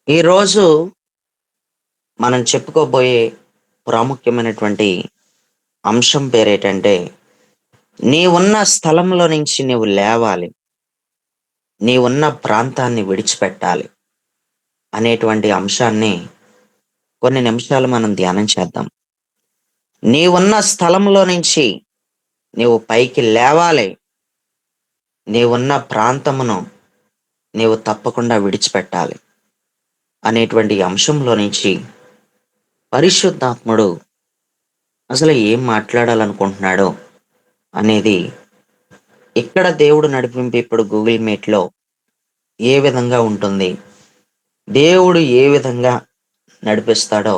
ఈరోజు మనం చెప్పుకోబోయే ప్రాముఖ్యమైనటువంటి అంశం పేరేటంటే, నీవున్న స్థలంలో నుంచి నీవు లేవాలి. నీవున్న ప్రాంతాన్ని విడిచిపెట్టాలి అనేటువంటి అంశాన్ని కొన్ని నిమిషాలు మనం ధ్యానం చేద్దాం. నీవున్న స్థలంలో నుంచి నీవు పైకి లేవాలి. నీవున్న ప్రాంతమును నీవు తప్పకుండా విడిచిపెట్టాలి అనేటువంటి అంశంలో నుంచి పరిశుద్ధాత్ముడు అసలు ఏం మాట్లాడాలనుకుంటున్నాడో అనేది ఇక్కడ దేవుడు నడిపింపు ఇప్పుడు గూగుల్ మీట్‌లో ఏ విధంగా ఉంటుంది? దేవుడు ఏ విధంగా నడిపిస్తాడో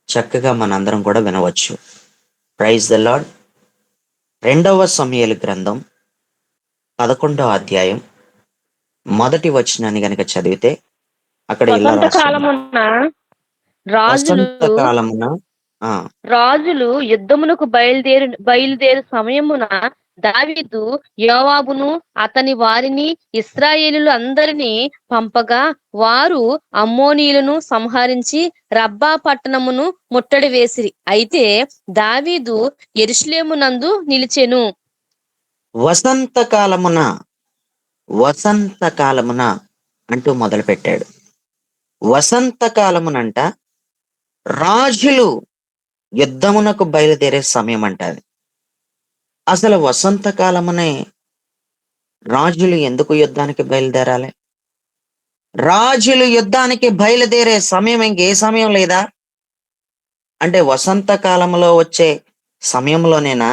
చక్కగా మనందరం కూడా వినవచ్చు. Praise the lord. రెండవ సమూయేలు గ్రంథం 11వ అధ్యాయం మొదటి వచనాన్ని గనక చదివితే అక్కడ ఇలా వసంత రాసుంది. కాలమున రాజులు వసంత కాలమున ఆ! రాజులు యుద్ధమునకు బయలుదేరు సమయమున దావీదు యోవాబును అతని వారిని ఇశ్రాయేలీయులు అందరినీ పంపగా వారు అమ్మోనీయులను సంహరించి రబ్బా పట్టణమును ముట్టడి వేసిరి. అయితే దావీదు యెరూషలేమునందు నిలిచెను. వసంత కాలమున, వసంత కాలమున అంటూ మొదలుపెట్టాడు. వసంత కాలమునంట రాజులు యుద్ధమునకు బయలుదేరే సమయమంట అది. అసలు వసంత కాలమునే రాజులు ఎందుకు యుద్ధానికి బయలుదేరాలి? రాజులు యుద్ధానికి బయలుదేరే సమయం ఇంకే సమయం లేదా? అంటే వసంత కాలంలో వచ్చే సమయంలోనేనా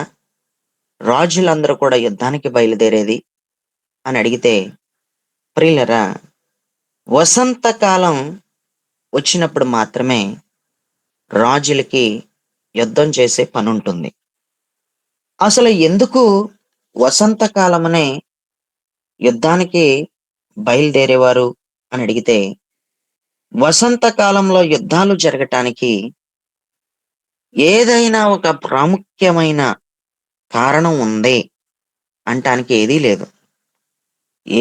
రాజులందరూ కూడా యుద్ధానికి బయలుదేరేది అని అడిగితే, ప్రియులరా, వసంత కాలం వచ్చినప్పుడు మాత్రమే రాజులకి యుద్ధం చేసే పనుంటుంది. అసలు ఎందుకు వసంత కాలమునే యుద్ధానికి బయలుదేరేవారు అని అడిగితే, వసంత కాలంలో యుద్ధాలు జరగటానికి ఏదైనా ఒక ప్రాముఖ్యమైన కారణం ఉంది అంటానికి ఏదీ లేదు.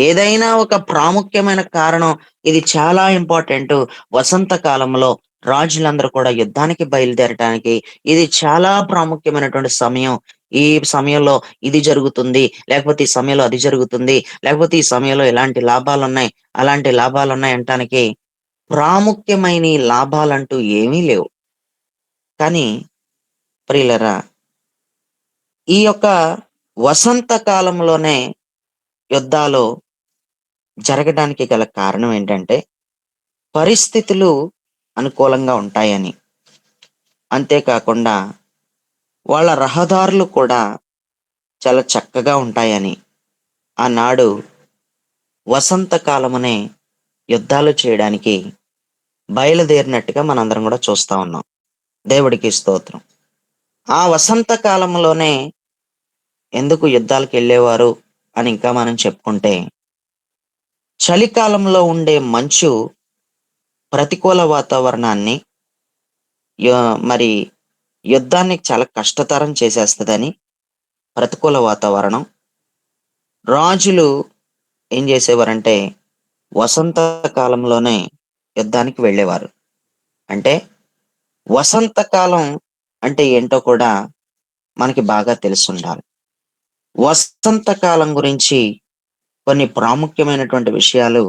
ఏదైనా ఒక ప్రాముఖ్యమైన కారణం, ఇది చాలా ఇంపార్టెంటు. వసంత కాలంలో రాజులందరూ కూడా యుద్ధానికి బయలుదేరటానికి ఇది చాలా ప్రాముఖ్యమైనటువంటి సమయం. ఈ సమయంలో ఇది జరుగుతుంది. లేకపోతే ఈ సమయంలో అది జరుగుతుంది. లేకపోతే ఈ సమయంలో ఇలాంటి లాభాలున్నాయి, అలాంటి లాభాలున్నాయి అనటానికి ప్రాముఖ్యమైన ఈ లాభాలంటూ ఏమీ లేవు. కానీ ప్రియులరా, ఈ యొక్క వసంత కాలంలోనే యుద్ధాలు జరగడానికి గల కారణం ఏంటంటే, పరిస్థితులు అనుకూలంగా ఉంటాయని. అంతేకాకుండా వాళ్ళ రహదారులు కూడా చాలా చక్కగా ఉంటాయని. ఆనాడు వసంత కాలమునే యుద్ధాలు చేయడానికి బయలుదేరినట్టుగా మనందరం కూడా చూస్తా ఉన్నాం. దేవుడికి స్తోత్రం. ఆ వసంత కాలంలోనే ఎందుకు యుద్ధాలకెళ్ళేవారు అని ఇంకా మనం చెప్పుకుంటే, చలికాలంలో ఉండే మంచు ప్రతికూల వాతావరణాన్ని మరి యుద్ధాన్ని చాలా కష్టతరం చేసేస్తదని ప్రతికూల వాతావరణం. రాజులు ఏం చేసేవారంటే వసంత కాలంలోనే యుద్ధానికి వెళ్ళేవారు. అంటే వసంత కాలం అంటే ఏంటో కూడా మనకి బాగా తెలిసుండాలి. వసంత కాలం గురించి కొన్ని ప్రాముఖ్యమైనటువంటి విషయాలు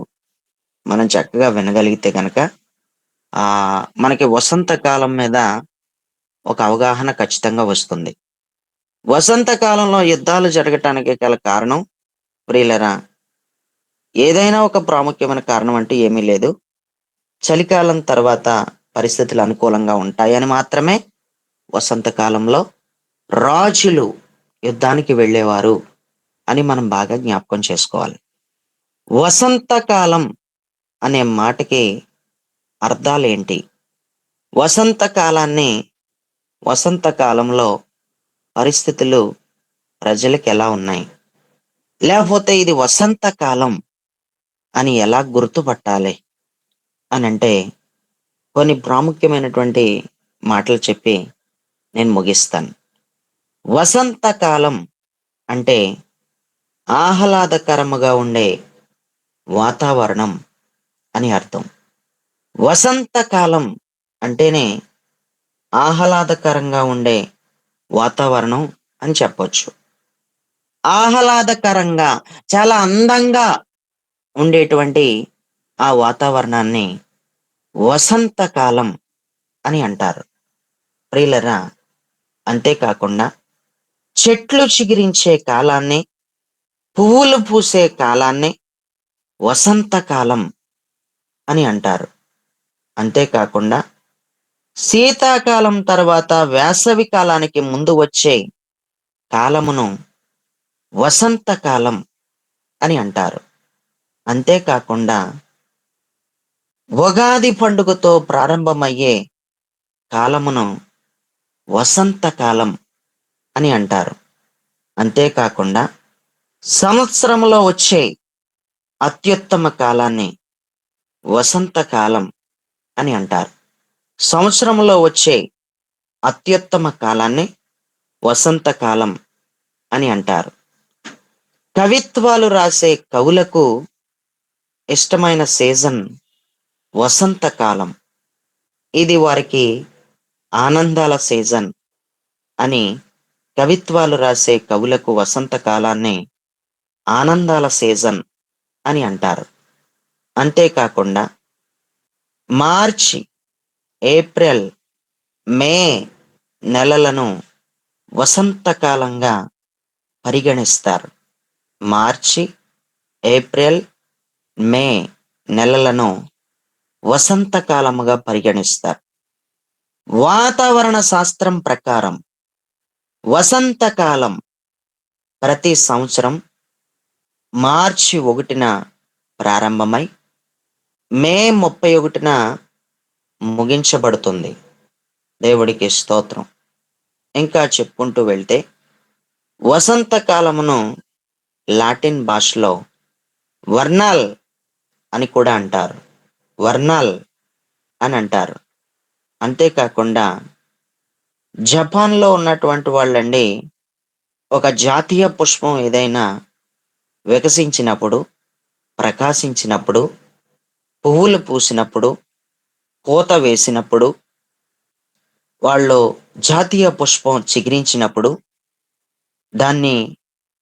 మనం చక్కగా వినగలిగితే గనక మనకి వసంత కాలం మీద ఒక అవగాహన ఖచ్చితంగా వస్తుంది. వసంత కాలంలో యుద్ధాలు జరగటానికి గల కారణం ప్రియులరా, ఏదైనా ఒక ప్రాముఖ్యమైన కారణం అంటూ ఏమీ లేదు. చలికాలం తర్వాత పరిస్థితులు అనుకూలంగా ఉంటాయని మాత్రమే వసంత కాలంలో రాజులు యుద్ధానికి వెళ్ళేవారు అని మనం బాగా జ్ఞాపకం చేసుకోవాలి. వసంత కాలం అనే మాటకి అర్థాలేంటి? వసంత కాలాన్ని, వసంత కాలంలో పరిస్థితులు ప్రజలకి ఎలా ఉన్నాయి? లేకపోతే ఇది వసంత కాలం అని ఎలా గుర్తుపట్టాలి అనంటే, కొన్ని ప్రాముఖ్యమైనటువంటి మాటలు చెప్పి నేను ముగిస్తాను. వసంత కాలం అంటే ఆహ్లాదకరముగా ఉండే వాతావరణం అని అర్థం. వసంతకాలం అంటేనే ఆహ్లాదకరంగా ఉండే వాతావరణం అని చెప్పొచ్చు. ఆహ్లాదకరంగా, చాలా అందంగా ఉండేటువంటి ఆ వాతావరణాన్ని వసంతకాలం అని అంటారు. ప్రియులరా, అంతేకాకుండా చెట్లు చిగురించే కాలాన్ని, పువ్వులు పూసే కాలాన్ని వసంతకాలం అని అంటారు. అంతేకాకుండా శీతాకాలం తర్వాత వేసవి కాలానికి ముందు వచ్చే కాలమును వసంతకాలం అని అంటారు. అంతేకాకుండా ఉగాది పండుగతో ప్రారంభమయ్యే కాలమును వసంతకాలం అని అంటారు. అంతేకాకుండా సంవత్సరంలో వచ్చే అత్యుత్తమ కాలాన్ని వసంతకాలం అని అంటారు. సంవత్సరంలో వచ్చే అత్యుత్తమ కాలాన్ని వసంతకాలం అని అంటారు. కవిత్వాలు రాసే కవులకు ఇష్టమైన సీజన్ వసంతకాలం. ఇది వారికి ఆనందాల సీజన్ అని కవిత్వాలు రాసే కవులకు వసంతకాలాన్ని ఆనందాల సీజన్ అని అంటారు. అంతేకాకుండా మార్చి, ఏప్రిల్, మే నెలలను వసంతకాలంగా పరిగణిస్తారు. మార్చి, ఏప్రిల్, మే నెలలను వసంతకాలముగా పరిగణిస్తారు. వాతావరణ శాస్త్రం ప్రకారం వసంతకాలం ప్రతి సంవత్సరం మార్చి 1న ప్రారంభమై మే 31న ముగించబడుతుంది. దేవుడికి స్తోత్రం. ఇంకా చెప్పుకుంటూ వెళ్తే వసంతకాలమును లాటిన్ భాషలో వర్నాల్ అని కూడా అంటారు. వర్నాల్ అని అంటారు. అంతేకాకుండా జపాన్‌లో ఉన్నటువంటి వాళ్ళండి, ఒక జాతీయ పుష్పం ఏదైనా వికసించినప్పుడు, ప్రకాశించినప్పుడు, పువ్వులు పూసినప్పుడు, పూత వేసినప్పుడు, వాళ్ళు జాతీయ పుష్పం చిగురించినప్పుడు దాన్ని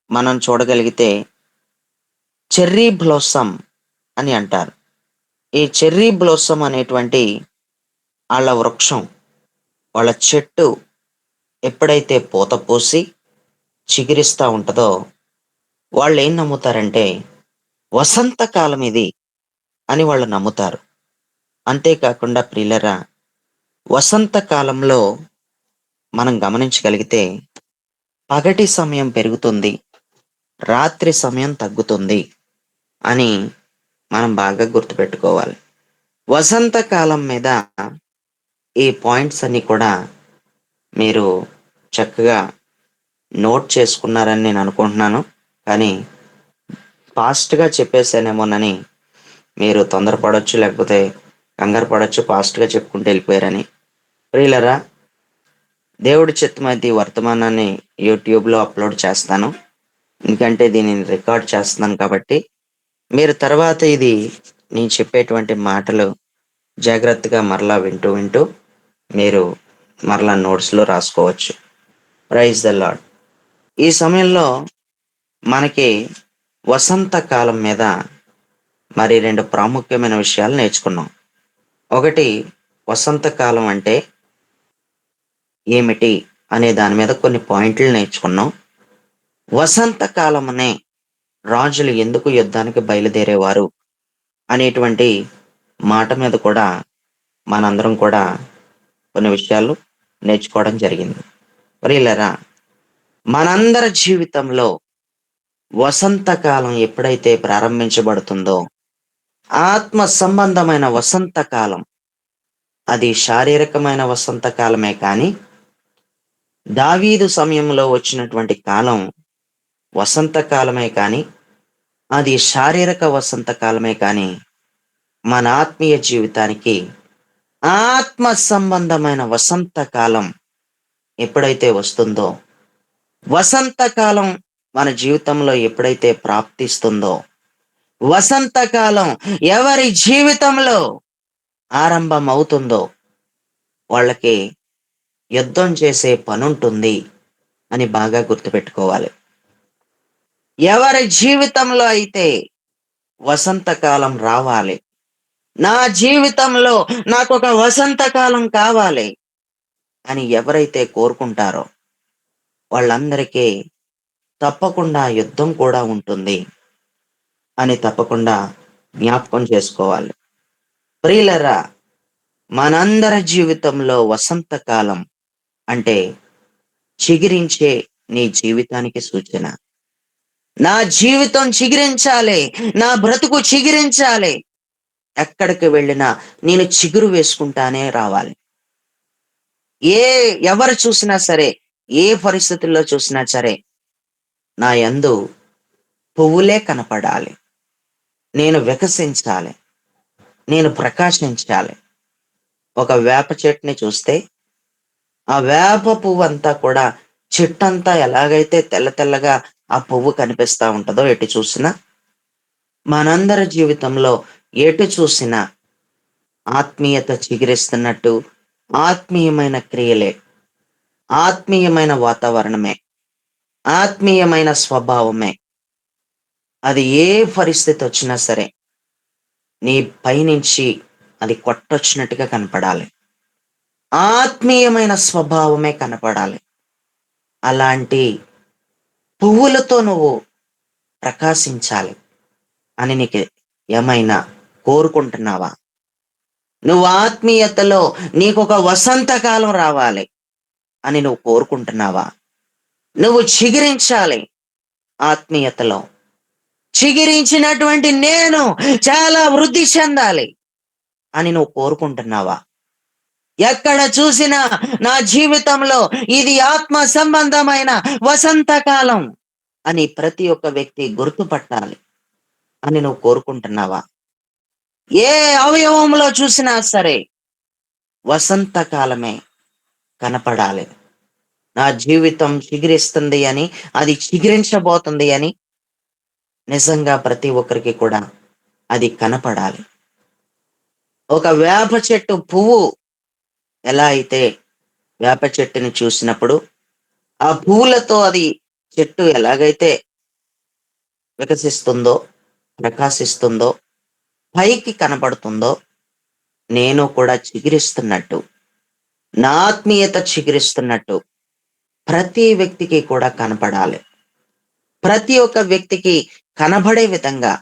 మనం చూడగలిగితే చెర్రీ బ్లోసమ్ అని అంటారు. ఈ చెర్రీ బ్లోసమ్ అనేటువంటి ఆళ్ళ వృక్షం, వాళ్ళ చెట్టు ఎప్పుడైతే పూత పూసి చిగురిస్తా ఉంటదో, వాళ్ళేం నమ్ముతారంటే వసంతకాలం ఇది అని వాళ్ళు నమ్ముతారు. అంతేకాకుండా ప్రియులరా, వసంతకాలంలో మనం గమనించగలిగితే పగటి సమయం పెరుగుతుంది, రాత్రి సమయం తగ్గుతుంది అని మనం బాగా గుర్తుపెట్టుకోవాలి. వసంతకాలం మీద ఈ పాయింట్స్ అన్నీ కూడా మీరు చక్కగా నోట్ చేసుకున్నారని నేను అనుకుంటున్నాను. కానీ ఫాస్ట్‌గా చెప్పేసానేమోనని మీరు తొందరపడొచ్చు, లేకపోతే కంగారు పడొచ్చు, ఫాస్ట్‌గా చెప్పుకుంటూ వెళ్ళిపోయారని. ప్రియులారా, దేవుడి చిత్తమైతే ఈ వర్తమానాన్ని యూట్యూబ్‌లో అప్‌లోడ్ చేస్తాను. ఎందుకంటే దీనిని రికార్డ్ చేస్తున్నాను కాబట్టి, మీరు తర్వాత ఇది నేను చెప్పేటువంటి మాటలు జాగ్రత్తగా మరలా వింటూ, వింటూ మీరు మరలా నోట్స్‌లో రాసుకోవచ్చు. Praise the lord. ఈ సమయంలో మనకి వసంతకాలం మీద మరి 2 ప్రాముఖ్యమైన విషయాలు నేర్చుకున్నాం. ఒకటి, వసంతకాలం అంటే ఏమిటి అనే దాని మీద కొన్ని పాయింట్లు నేర్చుకున్నాం. వసంతకాలమనే రాజులు ఎందుకు యుద్ధానికి బయలుదేరేవారు అనేటువంటి మాట మీద కూడా మనందరం కూడా కొన్ని విషయాలు నేర్చుకోవడం జరిగింది. ప్రియులారా, మనందరి జీవితంలో వసంతకాలం ఎప్పుడైతే ప్రారంభించబడుతుందో, ఆత్మ సంబంధమైన వసంతకాలం, అది శారీరకమైన వసంతకాలమే కానీ, దావీదు సమయంలో వచ్చినటువంటి కాలం వసంతకాలమే కానీ, అది శారీరక వసంతకాలమే కానీ, మన ఆత్మీయ జీవితానికి ఆత్మ సంబంధమైన వసంతకాలం ఎప్పుడైతే వస్తుందో, వసంతకాలం మన జీవితంలో ఎప్పుడైతే ప్రాప్తిస్తుందో, వసంతకాలం ఎవరి జీవితంలో ఆరంభమవుతుందో వాళ్ళకి యుద్ధం చేసే పనుంటుంది అని బాగా గుర్తుపెట్టుకోవాలి. ఎవరి జీవితంలో అయితే వసంతకాలం రావాలి, నా జీవితంలో నాకొక వసంతకాలం కావాలి అని ఎవరైతే కోరుకుంటారో వాళ్ళందరికీ తప్పకుండా యుద్ధం కూడా ఉంటుంది అని తప్పకుండా జ్ఞాపకం చేసుకోవాలి. ప్రియులరా, మనందరి జీవితంలో వసంతకాలం అంటే చిగిరించే నీ జీవితానికి సూచన. నా జీవితం చిగిరించాలి, నా బ్రతుకు చిగిరించాలి, ఎక్కడికి వెళ్ళినా నేను చిగురు వేసుకుంటానే రావాలి. ఏ ఎవరు చూసినా సరే, ఏ పరిస్థితుల్లో చూసినా సరే, నా యందు పువ్వులే కనపడాలి. నేను వికసించాలి, నేను ప్రకాశించాలి. ఒక వేప చెట్టుని చూస్తే ఆ వేప పువ్వంతా కూడా, చెట్టంతా ఎలాగైతే తెల్ల తెల్లగా ఆ పువ్వు కనిపిస్తా ఉంటదో ఎటు చూసినా, మనందరి జీవితంలో ఎటు చూసినా ఆత్మీయత చిగురిస్తున్నట్టు, ఆత్మీయమైన క్రియలే, ఆత్మీయమైన వాతావరణమే, ఆత్మీయమైన స్వభావమే, అది ఏ పరిస్థితి వచ్చినా సరే నీ పైనుంచి అది కొట్టొచ్చినట్టుగా కనపడాలి. ఆత్మీయమైన స్వభావమే కనపడాలి. అలాంటి పువ్వులతో నువ్వు ప్రకాశించాలి అని నీకు ఏమైనా కోరుకుంటున్నావా? నువ్వు ఆత్మీయతలో నీకొక వసంతకాలం రావాలి అని నువ్వు కోరుకుంటున్నావా? నువ్వు చిగురించాలి ఆత్మీయతలో. చిగురించినటువంటి నేను చాలా వృద్ధి చెందాలి అని నువ్వు కోరుకుంటున్నావా? ఎక్కడ చూసినా నా జీవితంలో ఇది ఆత్మ సంబంధమైన వసంతకాలం అని ప్రతి ఒక్క వ్యక్తి గుర్తుపట్టాలి అని నువ్వు కోరుకుంటున్నావా? ఏ అవయవంలో చూసినా సరే వసంతకాలమే కనపడాలి. నా జీవితం చిగురిస్తుంది అని, అది చిగురించబోతుంది అని నిజంగా ప్రతి ఒక్కరికి కూడా అది కనపడాలి. ఒక వేప చెట్టు పువ్వు ఎలా అయితే వేప చెట్టుని చూసినప్పుడు ఆ పువ్వులతో అది చెట్టు ఎలాగైతే వికసిస్తుందో, ప్రకాశిస్తుందో, పైకి కనపడుతుందో, నేను కూడా చిగురిస్తున్నట్టు, నా ఆత్మీయత చిగురిస్తున్నట్టు ప్రతి వ్యక్తికి కూడా కనపడాలి. ప్రతి ఒక్క వ్యక్తికి కనబడే విధంగా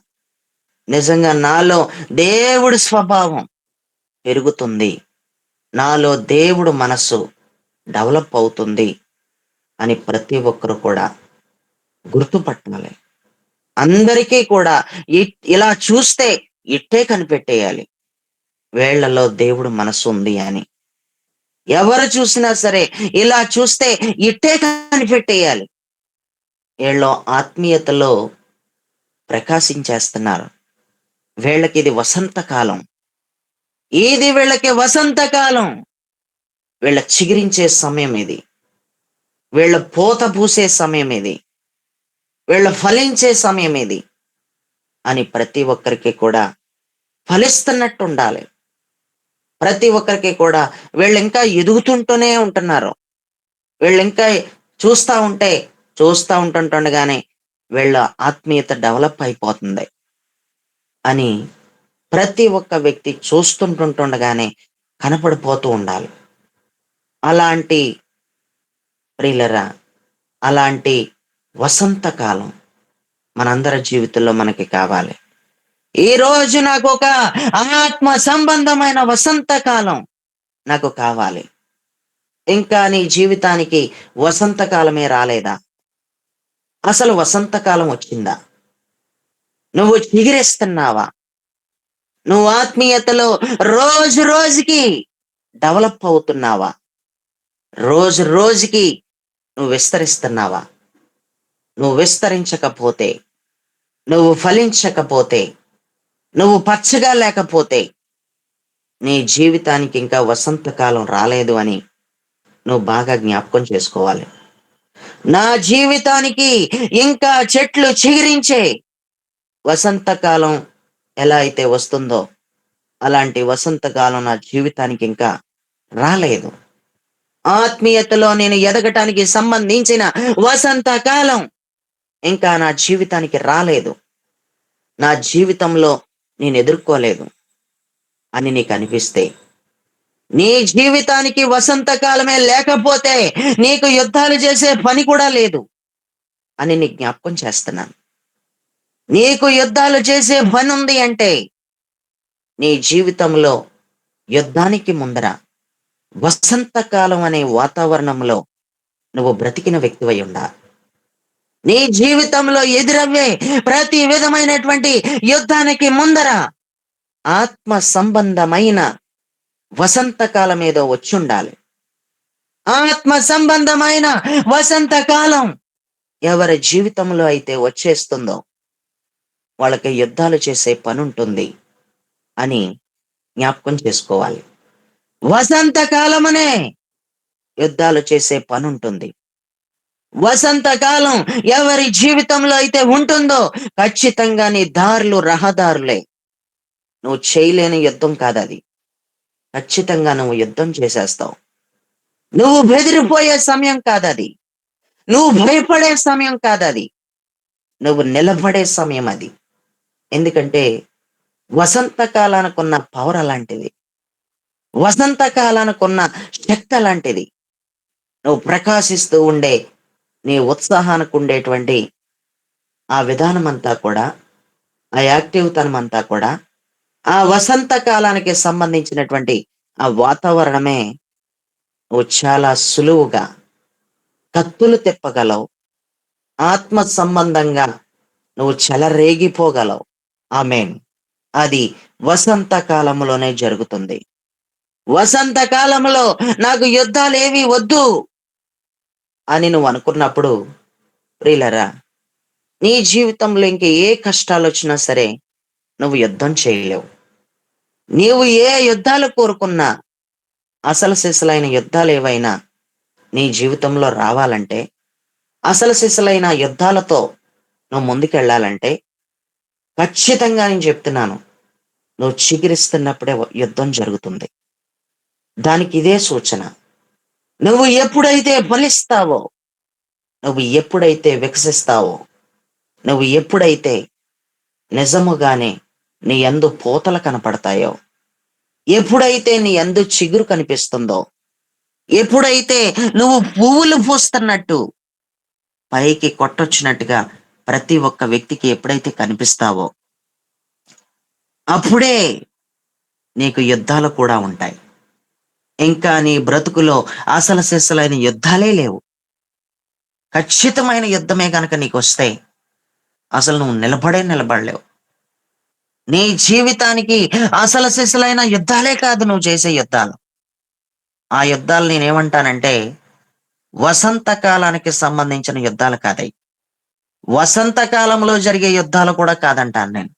నిజంగా నాలో దేవుడి స్వభావం పెరుగుతుంది, నాలో దేవుడు మనస్సు డెవలప్ అవుతుంది అని ప్రతి ఒక్కరు కూడా గుర్తుపట్టాలి. అందరికీ కూడా ఇలా చూస్తే ఇట్టే కనిపెట్టేయాలి, వేళ్లలో దేవుడు మనస్సు ఉంది అని. ఎవరు చూసినా సరే ఇలా చూస్తే ఇట్టే కనిపెట్టేయాలి, వీళ్ళు ఆత్మీయతలో ప్రకాశించేస్తున్నారు, వీళ్ళకి ఇది వసంతకాలం, ఇది వీళ్ళకి వసంతకాలం, వీళ్ళ చిగురించే సమయం ఇది, వీళ్ళ పూత పూసే సమయం ఇది, వీళ్ళ ఫలించే సమయం ఇది అని ప్రతి ఒక్కరికి కూడా ఫలిస్తున్నట్టు ఉండాలి. ప్రతి ఒక్కరికి కూడా వీళ్ళు ఇంకా ఎదుగుతుంటూనే ఉంటున్నారు, వీళ్ళు ఇంకా చూస్తా ఉంటుండగానే వీళ్ళ ఆత్మీయత డెవలప్ అయిపోతుంది అని ప్రతి ఒక్క వ్యక్తి చూస్తుంటుండగానే కనపడిపోతూ ఉండాలి. అలాంటి ప్రియులరా, అలాంటి వసంతకాలం మనందరి జీవితంలో మనకి కావాలి. ఈ రోజు నాకు ఒక ఆత్మ సంబంధమైన వసంతకాలం నాకు కావాలి. ఇంకా నీ జీవితానికి వసంతకాలమే రాలేదా? అసలు వసంతకాలం వచ్చిందా? నువ్వు చిగురిస్తున్నావా? నువ్వు ఆత్మీయతలో రోజు రోజుకి డెవలప్ అవుతున్నావా? రోజు రోజుకి నువ్వు విస్తరిస్తున్నావా? నువ్వు విస్తరించకపోతే, నువ్వు ఫలించకపోతే, నువ్వు పచ్చగా లేకపోతే నీ జీవితానికి ఇంకా వసంతకాలం రాలేదు అని నువ్వు బాగా జ్ఞాపకం చేసుకోవాలి. నా జీవితానికి ఇంకా చెట్లు చిగురించే వసంతకాలం ఎలా అయితే వస్తుందో అలాంటి వసంతకాలం నా జీవితానికి ఇంకా రాలేదు. ఆత్మీయతలో నేను ఎదగటానికి సంబంధించిన వసంతకాలం ఇంకా నా జీవితానికి రాలేదు. నా జీవితంలో నేను ఎదుర్కోలేదు అని నీకు అనిపిస్తే, నీ జీవితానికి వసంతకాలమే లేకపోతే నీకు యుద్ధాలు చేసే పని కూడా లేదు అని నీకు జ్ఞాపకం చేస్తున్నాను. నీకు యుద్ధాలు చేసే పని ఉంది అంటే నీ జీవితంలో యుద్ధానికి ముందర వసంతకాలం అనే వాతావరణంలో నువ్వు బ్రతికిన వ్యక్తివై ఉండాలి. నీ జీవితంలో ఎదురవ్వే ప్రతి విధమైనటువంటి యుద్ధానికి ముందర ఆత్మ సంబంధమైన వసంతకాలం ఏదో వచ్చి ఉండాలి. ఆత్మ సంబంధమైన వసంతకాలం ఎవరి జీవితంలో అయితే వచ్చేస్తుందో వాళ్ళకి యుద్ధాలు చేసే పని ఉంటుంది అని జ్ఞాపకం చేసుకోవాలి. వసంతకాలమనే యుద్ధాలు చేసే పని ఉంటుంది. వసంతకాలం ఎవరి జీవితంలో అయితే ఉంటుందో ఖచ్చితంగా నీ దారులు రహదారులే. నువ్వు చేయలేని యుద్ధం కాదది. ఖచ్చితంగా నువ్వు యుద్ధం చేసేస్తావు. నువ్వు బెదిరిపోయే సమయం కాదది. నువ్వు భయపడే సమయం కాదది. నువ్వు నిలబడే సమయం అది. ఎందుకంటే వసంతకాలానికున్న పవర్ అలాంటిది. వసంతకాలానికున్న శక్తి అలాంటిది. నువ్వు ప్రకాశిస్తూ ఉండే నీ ఉత్సాహానికి ఉండేటువంటి ఆ విధానం అంతా కూడా, ఆ యాక్టివ్ తనం అంతా కూడా, ఆ వసంత కాలానికి సంబంధించినటువంటి ఆ వాతావరణమే నువ్వు చాలా సులువుగా కత్తులు తిప్పగలవు. ఆత్మ సంబంధంగా నువ్వు చెలరేగిపోగలవు. ఆమేన్. అది వసంత కాలంలోనే జరుగుతుంది. వసంత కాలంలో నాకు యుద్ధాలేవి వద్దు అని నువ్వు అనుకున్నప్పుడు ప్రియులరా, నీ జీవితంలో ఇంక ఏ కష్టాలు వచ్చినా సరే నువ్వు యుద్ధం చేయలేవు. నీవు ఏ యుద్ధాలు కోరుకున్నా, అసలు సిసలైన యుద్ధాలు ఏవైనా నీ జీవితంలో రావాలంటే, అసలు సిసలైన యుద్ధాలతో నువ్వు ముందుకెళ్ళాలంటే ఖచ్చితంగా నేను చెప్తున్నాను, నువ్వు చిగురిస్తున్నప్పుడే యుద్ధం జరుగుతుంది. దానికి ఇదే సూచన. నువ్వు ఎప్పుడైతే ఫలిస్తావో, నువ్వు ఎప్పుడైతే వికసిస్తావో, నువ్వు ఎప్పుడైతే నిజముగానే నీ యందు పూతలు కనపడతాయో, ఎప్పుడైతే నీ యందు చిగురు కనిపిస్తుందో, ఎప్పుడైతే నువ్వు పువ్వులు పూస్తున్నట్టు పైకి కొట్టొచ్చినట్టుగా ప్రతి ఒక్క వ్యక్తికి ఎప్పుడైతే కనిపిస్తావో, అప్పుడే నీకు యుద్ధాలు కూడా ఉంటాయి. ఇంకా నీ బ్రతుకులో అసలు సిసలైన యుద్ధాలే లేవు. ఖచ్చితమైన యుద్ధమే గనక నీకు వస్తే అసలు నువ్వు నిలబడలేవు. నీ జీవితానికి అసలు సిసలైన యుద్ధాలే కాదు నువ్వు చేసే యుద్ధాలు. ఆ యుద్ధాలు నేనేమంటానంటే వసంత కాలానికి సంబంధించిన యుద్ధాలు కాదై. వసంత కాలంలో జరిగే యుద్ధాలు కూడా కాదంటాను నేను.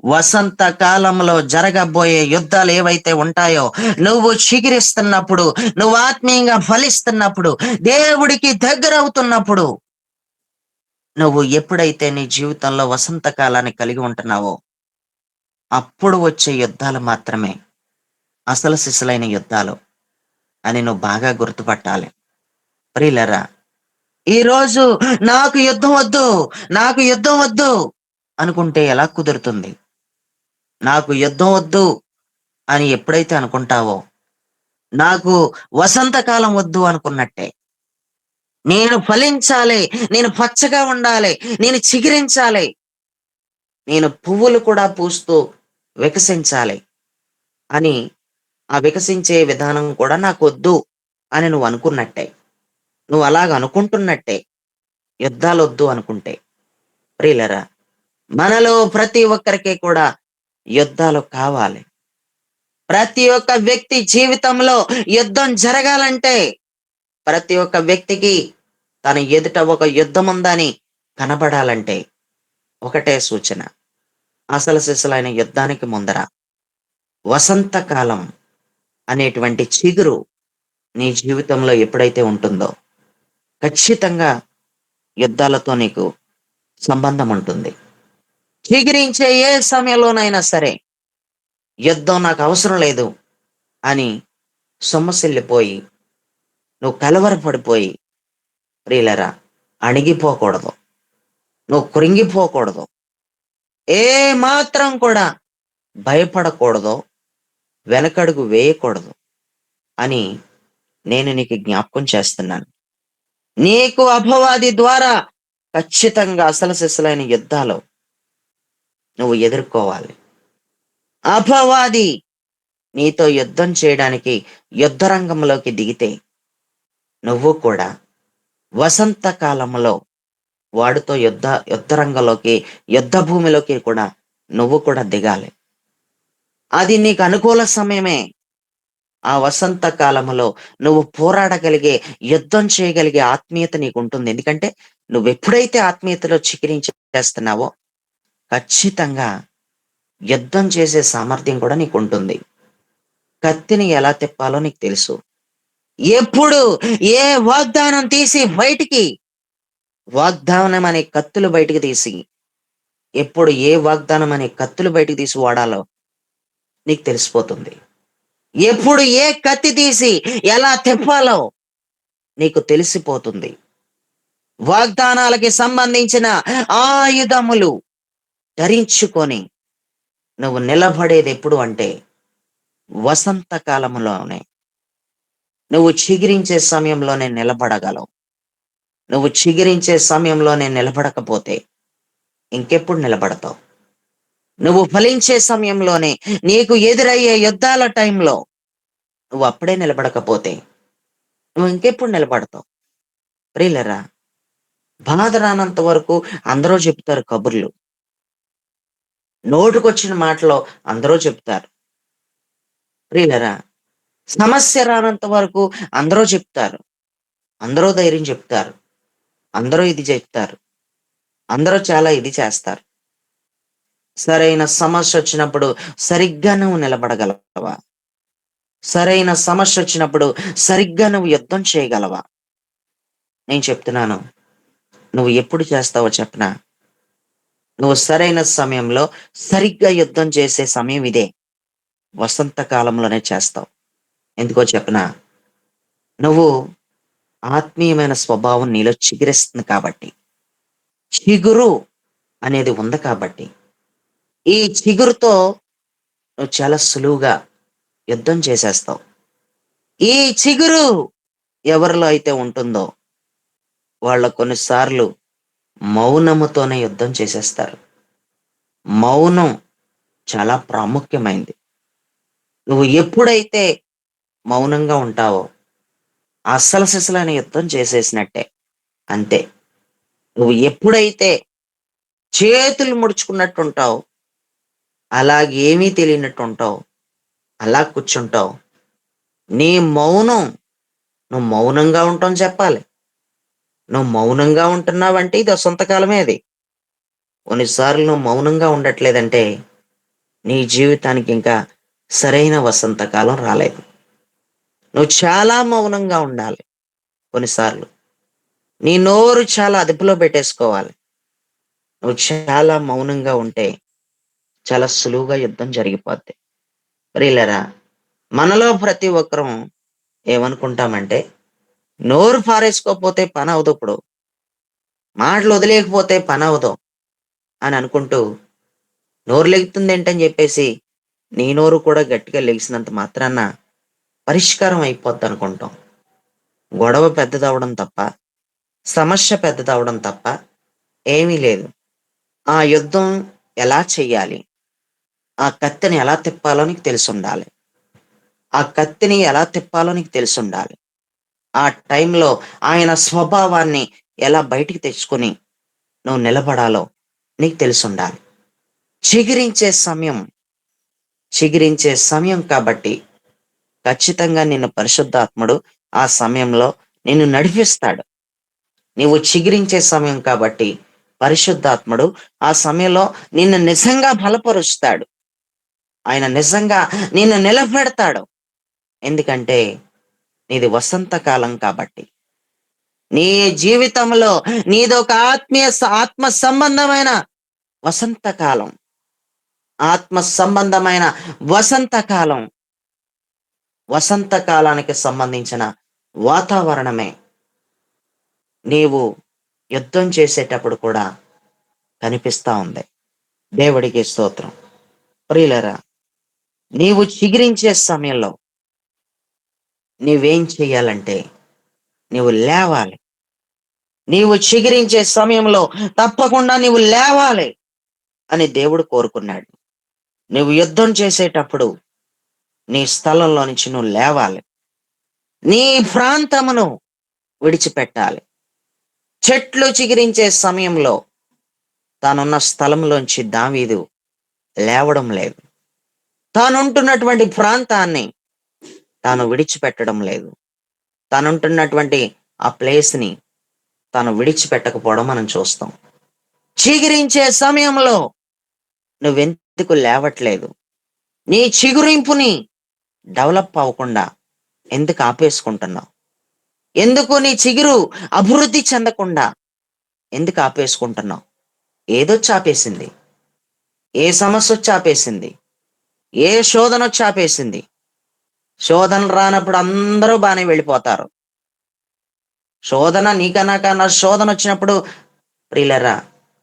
వసంత కాలంలో జరగబోయే యుద్ధాలు ఏవైతే ఉంటాయో, నువ్వు చిగిరిస్తున్నప్పుడు, నువ్వు ఆత్మీయంగా ఫలిస్తున్నప్పుడు, దేవుడికి దగ్గరవుతున్నప్పుడు, నువ్వు ఎప్పుడైతే నీ జీవితంలో వసంత కాలాన్ని కలిగి ఉంటున్నావో అప్పుడు వచ్చే యుద్ధాలు మాత్రమే అసలు సిసలైన యుద్ధాలు అని నువ్వు బాగా గుర్తుపట్టాలి. ప్రియులరా, ఈరోజు నాకు యుద్ధం వద్దు, నాకు యుద్ధం వద్దు అనుకుంటే ఎలా కుదురుతుంది? నాకు యుద్ధం వద్దు అని ఎప్పుడైతే అనుకుంటావో, నాకు వసంతకాలం వద్దు అనుకున్నట్టే. నేను ఫలించాలి, నేను పచ్చగా ఉండాలి, నేను చిగిరించాలి, నేను పువ్వులు కూడా పూస్తూ వికసించాలి అని ఆ వికసించే విధానం కూడా నాకు వద్దు అని నువ్వు అనుకున్నట్టే. నువ్వు అలాగ అనుకుంటున్నట్టే యుద్ధాలు వద్దు అనుకుంటే. ప్రియులరా, మనలో ప్రతి ఒక్కరికి కూడా యుద్ధాలు కావాలి. ప్రతి ఒక్క వ్యక్తి జీవితంలో యుద్ధం జరగాలంటే, ప్రతి ఒక్క వ్యక్తికి తన ఎదుట ఒక యుద్ధం ఉందని కనబడాలంటే ఒకటే సూచన. అసలు సిసలైన యుద్ధానికి ముందర వసంతకాలం అనేటువంటి చిగురు నీ జీవితంలో ఎప్పుడైతే ఉంటుందో ఖచ్చితంగా యుద్ధాలతో నీకు సంబంధం ఉంటుంది. చిగురించే ఏ సమయంలోనైనా సరే యుద్ధం నాకు అవసరం లేదు అని సొమ్మసిల్లిపోయి, నువ్వు కలవరపడిపోయి, ప్రియులరా, అణిగిపోకూడదు. నువ్వు కృంగిపోకూడదు. ఏ మాత్రం కూడా భయపడకూడదు, వెనకడుగు వేయకూడదు అని నేను నీకు జ్ఞాపకం చేస్తున్నాను. నీకు అపవాది ద్వారా ఖచ్చితంగా అసలు సిసలైన యుద్ధాలు నువ్వు ఎదుర్కోవాలి. అపవాది నీతో యుద్ధం చేయడానికి యుద్ధ రంగంలోకి దిగితే నువ్వు కూడా వసంత కాలంలో వాడితో యుద్ధ రంగంలోకి, యుద్ధ భూమిలోకి కూడా నువ్వు కూడా దిగాలి. అది నీకు అనుకూల సమయమే. ఆ వసంత కాలములో నువ్వు పోరాడగలిగే, యుద్ధం చేయగలిగే ఆత్మీయత నీకుంటుంది. ఎందుకంటే నువ్వెప్పుడైతే ఆత్మీయతలో చికిరించేస్తున్నావో ఖచ్చితంగా యుద్ధం చేసే సామర్థ్యం కూడా నీకుంటుంది. కత్తిని ఎలా తిప్పాలో నీకు తెలుసు. ఎప్పుడు ఏ వాగ్దానం తీసి బయటికి, వాగ్దానం అనే కత్తులు బయటికి తీసి, ఎప్పుడు ఏ వాగ్దానం అనే కత్తులు బయటికి తీసి వాడాలో నీకు తెలిసిపోతుంది. ఎప్పుడు ఏ కత్తి తీసి ఎలా తిప్పాలో నీకు తెలిసిపోతుంది. వాగ్దానాలకి సంబంధించిన ఆయుధములు ధరించుకొని నువ్వు నిలబడేది ఎప్పుడు అంటే వసంత కాలంలోనే. నువ్వు చిగిరించే సమయంలోనే నిలబడగలవు. నువ్వు చిగిరించే సమయంలోనే నిలబడకపోతే ఇంకెప్పుడు నిలబడతావు? నువ్వు ఫలించే సమయంలోనే, నీకు ఎదురయ్యే యుద్ధాల టైంలో నువ్వు అప్పుడే నిలబడకపోతే నువ్వు ఇంకెప్పుడు నిలబడతావు? ప్రియులరా, బాధ రానంత వరకు అందరూ చెప్తారు కబుర్లు. నోటికొచ్చిన మాటలో అందరూ చెప్తారు. ప్రియులరా, సమస్య రానంత వరకు అందరూ చెప్తారు. అందరూ ధైర్యం చెప్తారు. అందరూ ఇది చెప్తారు. అందరూ చాలా ఇది చేస్తారు. సరైన సమస్య వచ్చినప్పుడు సరిగ్గా నువ్వు నిలబడగలవా? సరైన సమస్య వచ్చినప్పుడు సరిగ్గా నువ్వు యుద్ధం చేయగలవా? నేను చెప్తున్నాను. నువ్వు ఎప్పుడు చేస్తావో చెప్పనా? నువ్వు సరైన సమయంలో సరిగ్గా యుద్ధం చేసే సమయం ఇదే. వసంత కాలంలోనే చేస్తావు. ఎందుకో చెప్పనా? నువ్వు ఆత్మీయమైన స్వభావం నీలో చిగురిస్తుంది కాబట్టి. చిగురు అనేది ఉంది కాబట్టి. ఈ చిగురుతో నువ్వు చాలా సులువుగా యుద్ధం చేసేస్తావు. ఈ చిగురు ఎవరిలో అయితే ఉంటుందో వాళ్ళ కొన్నిసార్లు మౌనముతోనే యుద్ధం చేసేస్తారు. మౌనం చాలా ప్రాముఖ్యమైంది. నువ్వు ఎప్పుడైతే మౌనంగా ఉంటావో అస్సలు సిసలైన యుద్ధం చేసేసినట్టే. అంతే. నువ్వు ఎప్పుడైతే చేతులు ముడుచుకున్నట్టు ఉంటావో, అలాగేమీ తెలియనట్టు ఉంటావు, అలా కూర్చుంటావు. నీ మౌనం, నువ్వు మౌనంగా ఉంటావు చెప్పాలి. నువ్వు మౌనంగా ఉంటున్నావంటే ఇది వసంతకాలమే అది. కొన్నిసార్లు నువ్వు మౌనంగా ఉండట్లేదంటే నీ జీవితానికి ఇంకా సరైన వసంతకాలం రాలేదు. నువ్వు చాలా మౌనంగా ఉండాలి. కొన్నిసార్లు నీ నోరు చాలా అదుపులో పెట్టేసుకోవాలి. నువ్వు చాలా మౌనంగా ఉంటే చాలా సులువుగా యుద్ధం జరిగిపోద్ది. ప్రియులరా, మనలో ప్రతి ఒక్కరం ఏమనుకుంటామంటే నోరు పారేసుకోకపోతే పని అవదు, ఇప్పుడు మాటలు వదిలేయకపోతే పని అవదు అని అనుకుంటూ నోరు లెగుతుంది ఏంటని చెప్పేసి నీ నోరు కూడా గట్టిగా లెగిసినంత మాత్రాన పరిష్కారం అయిపోద్ది అనుకుంటాం. గొడవ పెద్దదవడం తప్ప, సమస్య పెద్దదవడం తప్ప ఏమీ లేదు. ఆ యుద్ధం ఎలా చెయ్యాలి, ఆ కత్తిని ఎలా తిప్పాలో నీకు తెలిసుండాలి. ఆ కత్తిని ఎలా తిప్పాలో నీకు తెలిసుండాలి. ఆ టైంలో ఆయన స్వభావాన్ని ఎలా బయటికి తెచ్చుకొని నువ్వు నిలబడాలో నీకు తెలిసుండాలి. చిగిరించే సమయం, చిగిరించే సమయం కాబట్టి ఖచ్చితంగా నిన్ను పరిశుద్ధాత్ముడు ఆ సమయంలో నిన్ను నడిపిస్తాడు. నీవు చిగిరించే సమయం కాబట్టి పరిశుద్ధాత్ముడు ఆ సమయంలో నిన్ను నిజంగా బలపరుస్తాడు. ఆయన నిజంగా నిన్ను నిలబెడతాడు. ఎందుకంటే నీది వసంతకాలం కాబట్టి. నీ జీవితంలో నీదొక ఆత్మ సంబంధమైన వసంతకాలం. ఆత్మ సంబంధమైన వసంతకాలం, వసంతకాలానికి సంబంధించిన వాతావరణమే నీవు యుద్ధం చేసేటప్పుడు కూడా కనిపిస్తా ఉంది. దేవుడికి స్తోత్రం. ప్రియులరా, నీవు చిగిరించే సమయంలో నీవేం చెయ్యాలంటే నీవు లేవాలి. నీవు చిగిరించే సమయంలో తప్పకుండా నీవు లేవాలి అని దేవుడు కోరుకున్నాడు. నువ్వు యుద్ధం చేసేటప్పుడు నీ స్థలంలో నుంచి నువ్వు లేవాలి. నీ ప్రాంతమును విడిచిపెట్టాలి. చెట్లు చిగిరించే సమయంలో తానున్న స్థలంలోంచి దావీదు లేవడం లేదు. తానుంటున్నటువంటి ప్రాంతాన్ని తాను విడిచిపెట్టడం లేదు. తానుంటున్నటువంటి ఆ ప్లేస్‌ని తాను విడిచిపెట్టకపోవడం మనం చూస్తాం. చిగిరించే సమయంలో నువ్వెందుకు లేవట్లేదు? నీ చిగురింపుని డెవలప్ అవ్వకుండా ఎందుకు ఆపేసుకుంటున్నావు? ఎందుకు నీ చిగురు అభివృద్ధి చెందకుండా ఎందుకు ఆపేసుకుంటున్నావు? ఏదొచ్చి ఆపేసింది? ఏ సమస్యొచ్చి ఆపేసింది? ఏ శోధనొచ్చి ఆపేసింది? శోధనలు రానప్పుడు అందరూ బానే వెళ్ళిపోతారు. శోధన నాకన్నా శోధనొచ్చినప్పుడు ప్రియులారా,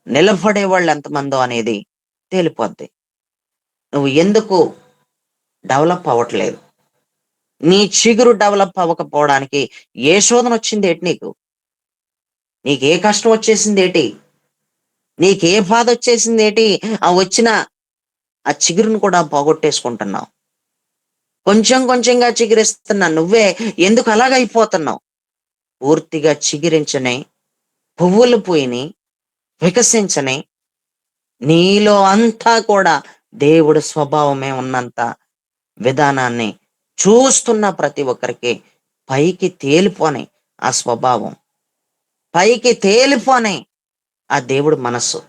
నిలబడే వాళ్ళు ఎంతమందో అనేది తేలిపోద్ది. నువ్వు ఎందుకు డెవలప్ అవ్వట్లేదు? నీ చిగురు డెవలప్ అవ్వకపోవడానికి ఏ శోధనొచ్చిందేటి నీకు? నీకే కష్టం వచ్చేసిందేటి? నీకే బాధొచ్చేసిందేటి? ఆ వచ్చిన ఆ చిగురును కూడా పోగొట్టేసుకుంటున్నావు. కొంచెం కొంచెంగా చిగురిస్తున్న నువ్వే ఎందుకు అలాగైపోతున్నావు? పూర్తిగా చిగిరించని, పువ్వులు పూయని, వికసించని, నీలో అంతా కూడా దేవుడి స్వభావమే ఉన్నంత విధానాన్ని చూస్తున్న ప్రతి ఒక్కరికి పైకి తేలిపోని ఆ స్వభావం, పైకి తేలిపోని ఆ దేవుడి మనస్సు.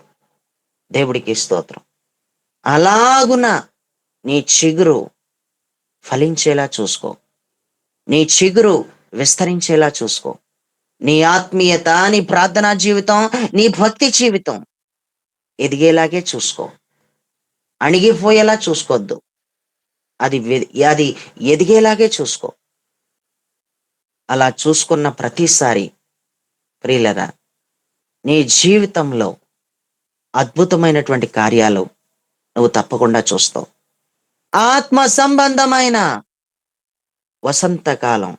దేవుడికి స్తోత్రం. అలాగున నీ చిగురు ఫలించేలా చూసుకో. నీ చిగురు విస్తరించేలా చూసుకో. నీ ఆత్మీయత, నీ ప్రార్థనా జీవితం, నీ భక్తి జీవితం ఎదిగేలాగే చూసుకో. అణిగిపోయేలా చూసుకోవద్దు. అది ఎదిగేలాగే చూసుకో. అలా చూసుకున్న ప్రతిసారి ప్రియులరా, నీ జీవితంలో అద్భుతమైనటువంటి కార్యాలు నువ్వు తప్పకుండా చూస్తావు. ఆత్మ సంబంధమైన వసంతకాలం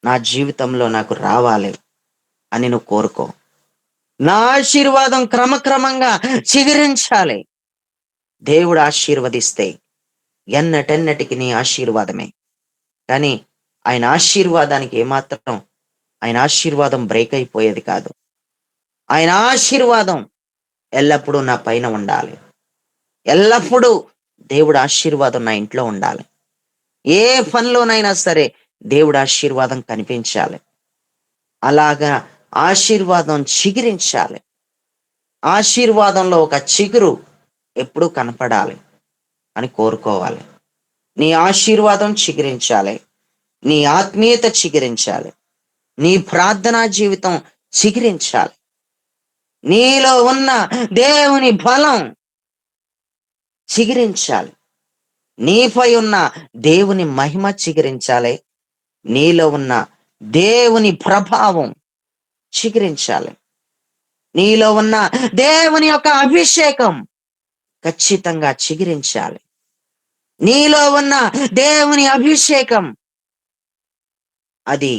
నా జీవితంలో నాకు రావాలి అని నువ్వు కోరుకో. నా ఆశీర్వాదం క్రమక్రమంగా చిగురించాలి. దేవుడు ఆశీర్వదిస్తే ఎన్నటెన్నటికి నీ ఆశీర్వాదమే. కానీ ఆయన ఆశీర్వాదానికి ఏమాత్రం ఆయన ఆశీర్వాదం బ్రేక్ అయిపోయేది కాదు. ఆయన ఆశీర్వాదం ఎల్లప్పుడూ నా పైన ఉండాలి. ఎల్లప్పుడూ దేవుడి ఆశీర్వాదం నా ఇంట్లో ఉండాలి. ఏ పనిలోనైనా సరే దేవుడి ఆశీర్వాదం కనిపించాలి. అలాగా ఆశీర్వాదం చిగురించాలి. ఆశీర్వాదంలో ఒక చిగురు ఎప్పుడూ కనపడాలి అని కోరుకోవాలి. నీ ఆశీర్వాదం చిగురించాలి. నీ ఆత్మీయత చిగురించాలి. నీ ప్రార్థనా జీవితం చిగురించాలి. నీలో ఉన్న దేవుని బలం చిగురించాలి. నీపై ఉన్న దేవుని మహిమ చిగురించాలి. నీలో ఉన్న దేవుని ప్రభావం చిగురించాలి. నీలో ఉన్న దేవుని యొక్క అభిషేకం ఖచ్చితంగా చిగురించాలి. నీలో ఉన్న దేవుని అభిషేకం అది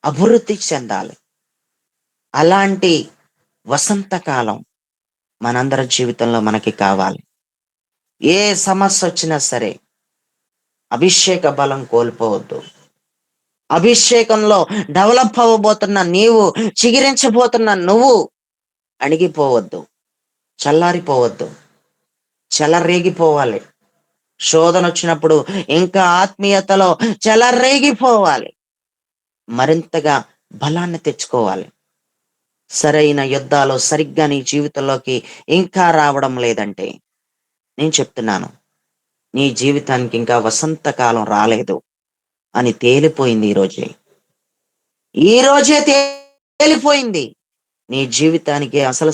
అభివృద్ధి చెందాలి. అలాంటి వసంతకాలం మనందరి జీవితంలో మనకి కావాలి. ఏ సమస్య వచ్చినా సరే అభిషేక బలం కోల్పోవద్దు. అభిషేకంలో డెవలప్ అవ్వబోతున్న నీవు, చిగిరించబోతున్న నువ్వు అణిగిపోవద్దు, చల్లారిపోవద్దు, చెలరేగిపోవాలి. శోధన వచ్చినప్పుడు ఇంకా ఆత్మీయతలో చెలరేగిపోవాలి. మరింతగా బలాన్ని తెచ్చుకోవాలి. సరైన యుద్ధాలు సరిగ్గా నీ జీవితంలోకి ఇంకా రావడం లేదంటే నేను చెప్తున్నాను, నీ జీవితానికి ఇంకా వసంతకాలం రాలేదు అని తేలిపోయింది ఈరోజే. ఈరోజే తేలిపోయింది. నీ జీవితానికి అసలు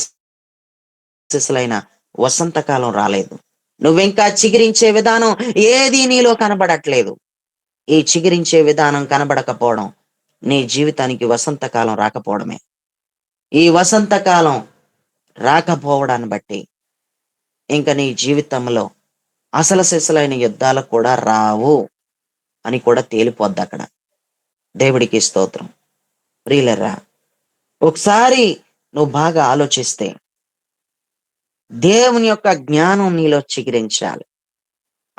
సిసలైన వసంతకాలం రాలేదు. నువ్వింకా చిగిరించే విధానం ఏది నీలో కనబడట్లేదు. ఈ చిగురించే విధానం కనబడకపోవడం నీ జీవితానికి వసంతకాలం రాకపోవడమే. ఈ వసంతకాలం రాకపోవడాన్ని బట్టి ఇంక నీ జీవితంలో అసలు సిసలైన యుద్ధాలు కూడా రావు అని కూడా తేలిపోద్దక్కడ. దేవుడికి స్తోత్రం. ప్రియులరా, ఒకసారి నువ్వు బాగా ఆలోచిస్తే దేవుని యొక్క జ్ఞానం నీలో చిగురించాలి.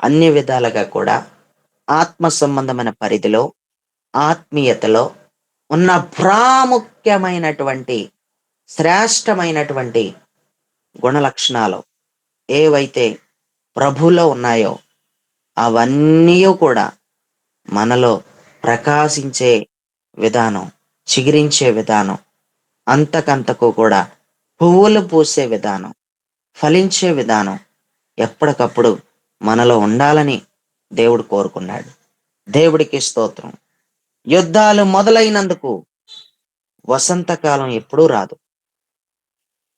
అన్ని విధాలుగా కూడా ఆత్మ సంబంధమైన పరిధిలో, ఆత్మీయతలో ఉన్న ప్రాముఖ్యమైనటువంటి, శ్రేష్టమైనటువంటి గుణలక్షణాలు ఏవైతే ప్రభువులో ఉన్నాయో అవన్నీ కూడా మనలో ప్రకాశించే విధానం, చిగురించే విధానం, అంతకంతకు కూడా పువ్వులు పూసే విధానం, ఫలించే విధానం ఎప్పటికప్పుడు మనలో ఉండాలని దేవుడు కోరుకున్నాడు. దేవుడికి స్తోత్రం. యుద్ధాలు మొదలైనందుకు వసంతకాలం ఎప్పుడూ రాదు.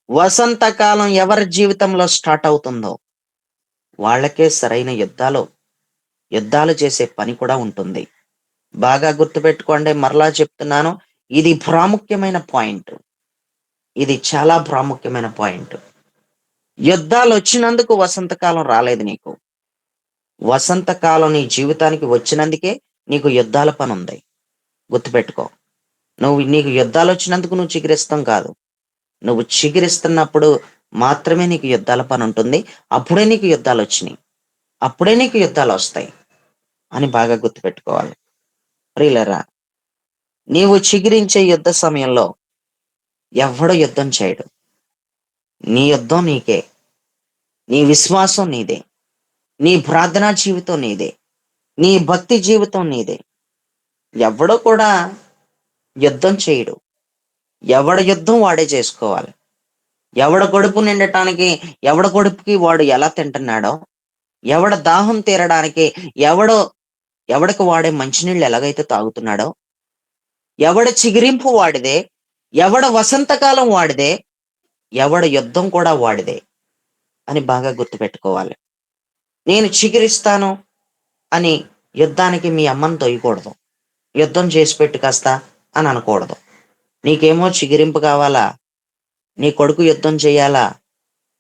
వసంతకాలం ఎవరి జీవితంలో స్టార్ట్ అవుతుందో వాళ్ళకే సరైన యుద్ధాలు చేసే పని కూడా ఉంటుంది. బాగా గుర్తుపెట్టుకోండి, మరలా చెప్తున్నాను. ఇది ప్రాముఖ్యమైన పాయింట్. ఇది చాలా ప్రాముఖ్యమైన పాయింట్. యుద్ధాలు వచ్చినందుకు వసంతకాలం రాలేదు నీకు. వసంతకాలం నీ జీవితానికి వచ్చినందుకే నీకు యుద్ధాల పని ఉంది. గుర్తుపెట్టుకో. నీకు యుద్ధాలు వచ్చినందుకు నువ్వు చిగురిస్తాం కాదు. నువ్వు చిగురిస్తున్నప్పుడు మాత్రమే నీకు యుద్ధాల పని ఉంటుంది. అప్పుడే నీకు యుద్ధాలు వచ్చినాయి. అప్పుడే నీకు యుద్ధాలు వస్తాయి అని బాగా గుర్తుపెట్టుకోవాలి. ప్రియులరా, నీవు చిగురించే యుద్ధ సమయంలో ఎవడు యుద్ధం చేయడు. నీ యుద్ధం నీకే. నీ విశ్వాసం నీదే. నీ ప్రార్థనా జీవితం నీదే. నీ భక్తి జీవితం నీదే. ఎవడో కూడా యుద్ధం చేయడు. ఎవడి యుద్ధం వాడే చేసుకోవాలి. ఎవడ కడుపు నిండటానికి ఎవడ కడుపుకి వాడు ఎలా తింటున్నాడో, ఎవడ దాహం తీరడానికి ఎవడికి వాడే మంచినీళ్ళు ఎలాగైతే తాగుతున్నాడో, ఎవడ చిగిరింపు వాడిదే, ఎవడ వసంతకాలం వాడిదే, ఎవడ యుద్ధం కూడా వాడిదే అని బాగా గుర్తుపెట్టుకోవాలి. నేను చిగురిస్తాను అని యుద్ధానికి మీ అమ్మని తొయ్యకూడదు. యుద్ధం చేసి పెట్టు కాస్త అని అనకూడదు. నీకేమో చిగిరింపు కావాలా, నీ కొడుకు యుద్ధం చేయాలా,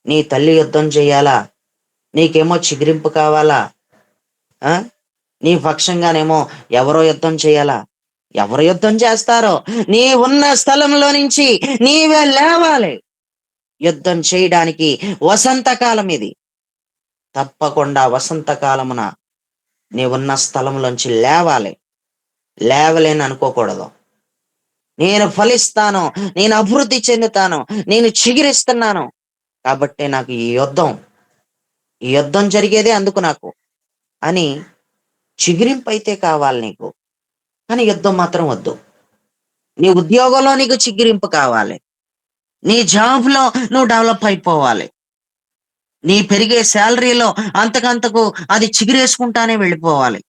నీ తల్లి యుద్ధం చేయాలా, నీకేమో చిగిరింపు కావాలా, ఆ నీ పక్షంగానేమో ఎవరో యుద్ధం చేయాలా. ఎవరు యుద్ధం చేస్తారో నీ ఉన్న స్థలంలో నుంచి నీవే లేవాలి. యుద్ధం చేయడానికి వసంతకాలం ఇది. తప్పకుండా వసంతకాలమున నీవున్న స్థలంలోంచి లేవాలి. లేవలేని అనుకోకూడదు. నేను ఫలిస్తాను, నేను అభివృద్ధి చెందుతాను, నేను చిగురిస్తున్నాను కాబట్టి నాకు ఈ యుద్ధం జరిగేదే అందుకు నాకు అని చిగురింపు అయితే కావాలి నీకు. కానీ యుద్ధం మాత్రం వద్దు. నీ ఉద్యోగంలో నీకు చిగురింపు కావాలి. నీ జాబ్లో నువ్వు డెవలప్ అయిపోవాలి. నీ పెరిగే శాలరీలో అంతకంతకు అది చిగురేసుకుంటానే వెళ్ళిపోవాలి.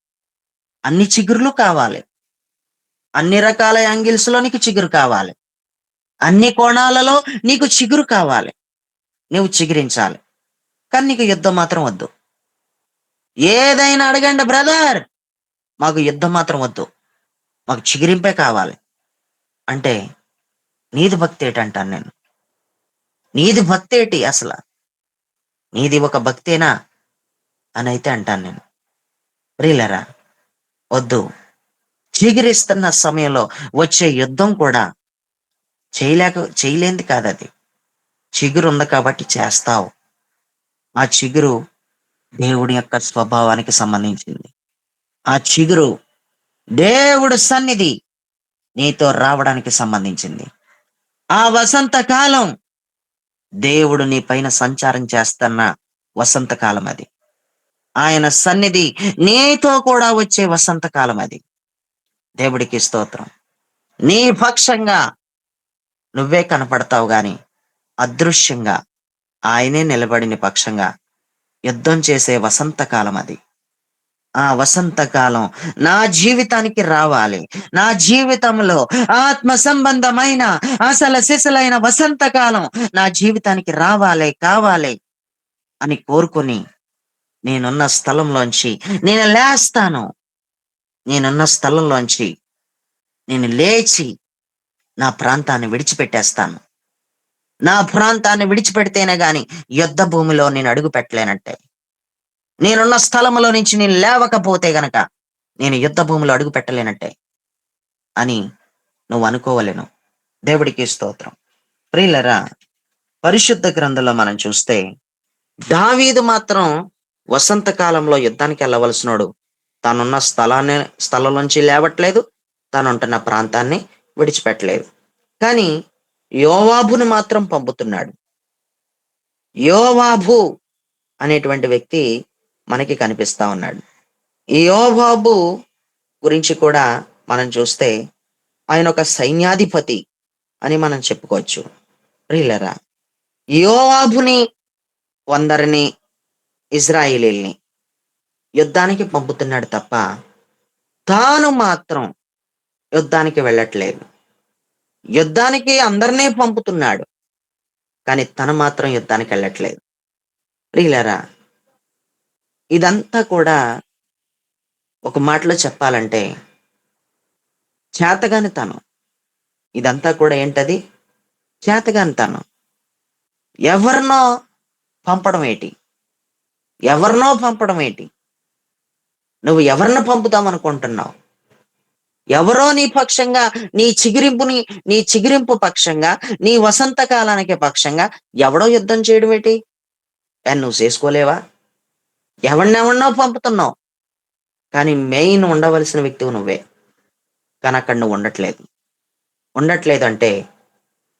అన్ని చిగురులు కావాలి. అన్ని రకాల యాంగిల్స్ లో నీకు చిగురు కావాలి. అన్ని కోణాలలో నీకు చిగురు కావాలి. నువ్వు చిగురించాలి. కానీ నీకు యుద్ధం మాత్రం వద్దు. ఏదైనా అడగండి బ్రదర్, మాకు యుద్ధం మాత్రం వద్దు, మాకు చిగురింపే కావాలి అంటే నీది భక్తి ఏంటంటాను నేను. నీది భక్తి ఏంటి అసలు? నీది ఒక భక్తేనా అని అయితే అంటాను నేను. ప్రియులరా, వద్దు. చిగురిస్తున్న సమయంలో వచ్చే యుద్ధం కూడా చేయలేంది కాదు. అది చిగురు ఉంది కాబట్టి చేస్తావు. ఆ చిగురు దేవుడి యొక్క స్వభావానికి సంబంధించింది. ఆ చిగురు దేవుడు సన్నిధి నీతో రావడానికి సంబంధించింది. ఆ వసంతకాలం దేవుడు నీ పైన సంచారం చేస్తున్న వసంతకాలం అది. ఆయన సన్నిధి నీతో కూడా వచ్చే వసంతకాలం అది. దేవుడికి స్తోత్రం. నీ పక్షంగా నువ్వే కనపడతావు గాని అదృశ్యంగా ఆయనే నిలబడిన పక్షంగా యుద్ధం చేసే వసంతకాలం అది. ఆ వసంతకాలం నా జీవితానికి రావాలి. నా జీవితంలో ఆత్మ సంబంధమైన అసలు సిసలైన వసంతకాలం నా జీవితానికి రావాలి, కావాలి అని కోరుకొని నేనున్న స్థలంలోంచి నేను లేస్తాను. నేనున్న స్థలంలోంచి నేను లేచి నా ప్రాంతాన్ని విడిచిపెట్టేస్తాను. నా ప్రాంతాన్ని విడిచిపెడితేనే గాని యుద్ధ భూమిలో నేను అడుగు పెట్టలేనంటే. నేనున్న స్థలములో నుంచి నేను లేవకపోతే గనక నేను యుద్ధ భూమిలో అడుగు పెట్టలేనట్టే అని నువ్వు అనుకోవలెను. దేవుడికి స్తోత్రం. ప్రియులరా, పరిశుద్ధ గ్రంథంలో మనం చూస్తే దావీదు మాత్రం వసంత కాలంలో యుద్ధానికి వెళ్ళవలసినోడు. తానున్న స్థలం నుంచి లేవట్లేదు. తాను ఉంటున్న ప్రాంతాన్ని విడిచిపెట్టలేదు. కానీ యోవాబును మాత్రం పంపుతున్నాడు. యోవాబు అనేటువంటి వ్యక్తి మనకి కనిపిస్తా ఉన్నాడు. ఈ యోవాబు గురించి కూడా మనం చూస్తే ఆయన ఒక సైన్యాధిపతి అని మనం చెప్పుకోవచ్చు. ప్రియులరా, యోవాబుని కొందరిని ఇజ్రాయేలీల్ని యుద్ధానికి పంపుతున్నాడు తప్ప తాను మాత్రం యుద్ధానికి వెళ్ళట్లేదు. యుద్ధానికి అందరినీ పంపుతున్నాడు, కానీ తను మాత్రం యుద్ధానికి వెళ్ళట్లేదు. ప్రియులారా, ఇదంతా కూడా ఒక మాటలో చెప్పాలంటే చేతగానితనం. ఇదంతా కూడా ఏంటది? చేతగానితనం. ఎవరినో పంపడం ఏంటి? ఎవరినో పంపడం ఏంటి? నువ్వు ఎవరిని పంపుతామనుకుంటున్నావు? ఎవరో నీ పక్షంగా, నీ చిగిరింపు పక్షంగా, నీ వసంత కాలానికి పక్షంగా ఎవడో యుద్ధం చేయడం ఏంటి? నువ్వు చేసుకోలేవా? ఎవరినెవరినో పంపుతున్నావు, కానీ మెయిన్ ఉండవలసిన వ్యక్తివి నువ్వే. కానీ అక్కడ నువ్వు ఉండట్లేదు అంటే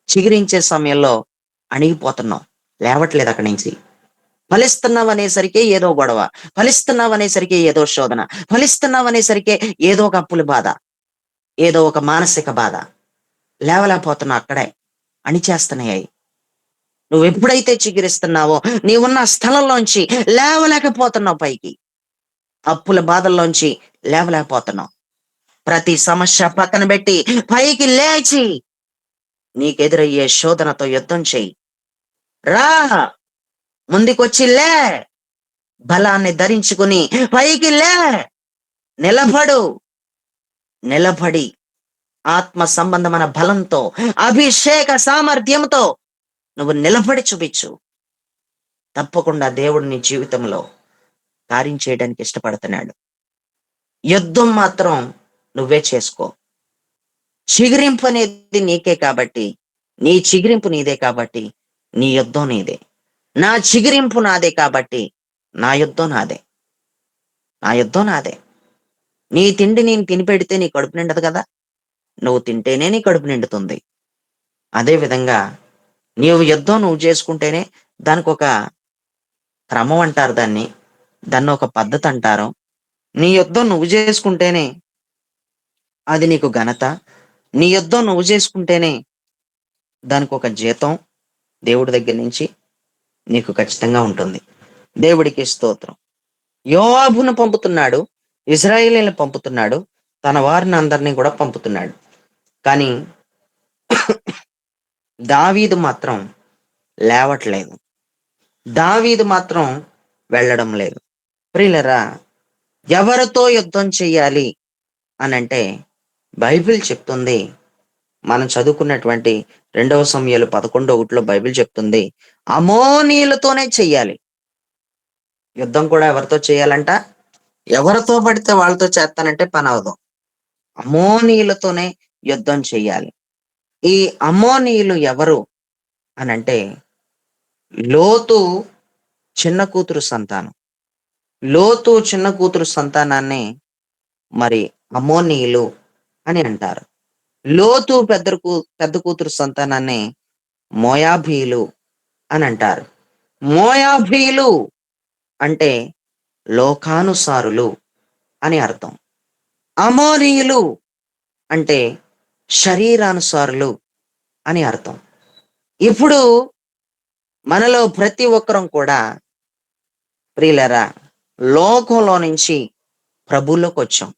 చిగురించే సమయంలో అణిగిపోతున్నావు, లేవట్లేదు అక్కడి నుంచి. ఫలిస్తున్నావు అనేసరికి ఏదో గొడవ, ఫలిస్తున్నావు అనేసరికి ఏదో శోధన, ఫలిస్తున్నావు అనేసరికి ఏదో ఒక అప్పుల బాధ, ఏదో ఒక మానసిక బాధ. లేవలేకపోతున్నావు, అక్కడే అణిచేస్తున్నాయి. నువ్వు ఎప్పుడైతే చిగురిస్తున్నావో నీవున్న స్థలంలోంచి లేవలేకపోతున్నావు పైకి. అప్పుల బాధల్లోంచి లేవలేకపోతున్నావు. ప్రతి సమస్య పక్కన పెట్టి పైకి లేచి నీకెదురయ్యే శోధనతో యుద్ధం చెయ్యి. రా, ముందుకొచ్చి లే, బలాన్ని ధరించుకుని పైకి లే, నిలబడు. నిలబడి ఆత్మ సంబంధమైన బలంతో, అభిషేక సామర్థ్యంతో నువ్వు నిలబడి చూపించు. తప్పకుండా దేవుడు నీ జీవితంలో కార్యం చేయడానికి ఇష్టపడుతున్నాడు. యుద్ధం మాత్రం నువ్వే చేసుకో. చిగురింపు అనేది నీకే కాబట్టి, నీ చిగురింపు నీదే కాబట్టి నీ యుద్ధం నీదే. నా చిగురింపు నాదే కాబట్టి నా యుద్ధం నాదే. నా యుద్ధం నాదే. నీ తిండి నేను తిని పెడితే నీ కడుపు నిండదు కదా. నువ్వు తింటేనే నీ కడుపు నిండుతుంది. అదే విధంగా యుద్ధం నువ్వు చేసుకుంటేనే దానికి ఒక క్రమం అంటారు, దాన్ని ఒక పద్ధతి అంటారు. నీ యుద్ధం నువ్వు చేసుకుంటేనే అది నీకు ఘనత. నీ యుద్ధం నువ్వు చేసుకుంటేనే దానికి ఒక జీతం దేవుడి దగ్గర నుంచి నీకు ఖచ్చితంగా ఉంటుంది. దేవుడికి స్తోత్రం. యోవాబును పంపుతున్నాడు, ఇశ్రాయేలీయులను పంపుతున్నాడు, తన వారిని అందరినీ కూడా పంపుతున్నాడు. కానీ దావీదు మాత్రం లేవట్లేదు. దావీదు మాత్రం వెళ్ళడం లేదు. ప్రియులరా, ఎవరితో యుద్ధం చెయ్యాలి అనంటే బైబిల్ చెప్తుంది. మనం చదువుకున్నటువంటి 2 సమూయేలు 11:1 బైబిల్ చెప్తుంది, అమోనీయులతోనే చెయ్యాలి. యుద్ధం కూడా ఎవరితో చేయాలంట? ఎవరితో పడితే వాళ్ళతో చేస్తానంటే పని అవదు. అమోనీయులతోనే యుద్ధం చెయ్యాలి. ఈ అమోనీయులు ఎవరు అనంటే లోతు చిన్న కూతురు సంతానం. లోతు చిన్న కూతురు సంతానాన్ని మరి అమోనీయులు అని అంటారు. లోతు పెద్ద కూతురు సంతానాన్ని మోయాబీయులు అని అంటారు. మోయాబీయులు అంటే లోకానుసారులు అని అర్థం. అమోనీయులు అంటే శరీరానుసారులు అని అర్థం. ఇప్పుడు మనలో ప్రతి ఒక్కరం కూడా ప్రియులరా, లోకంలో నుంచి ప్రభువులోకి వచ్చాం.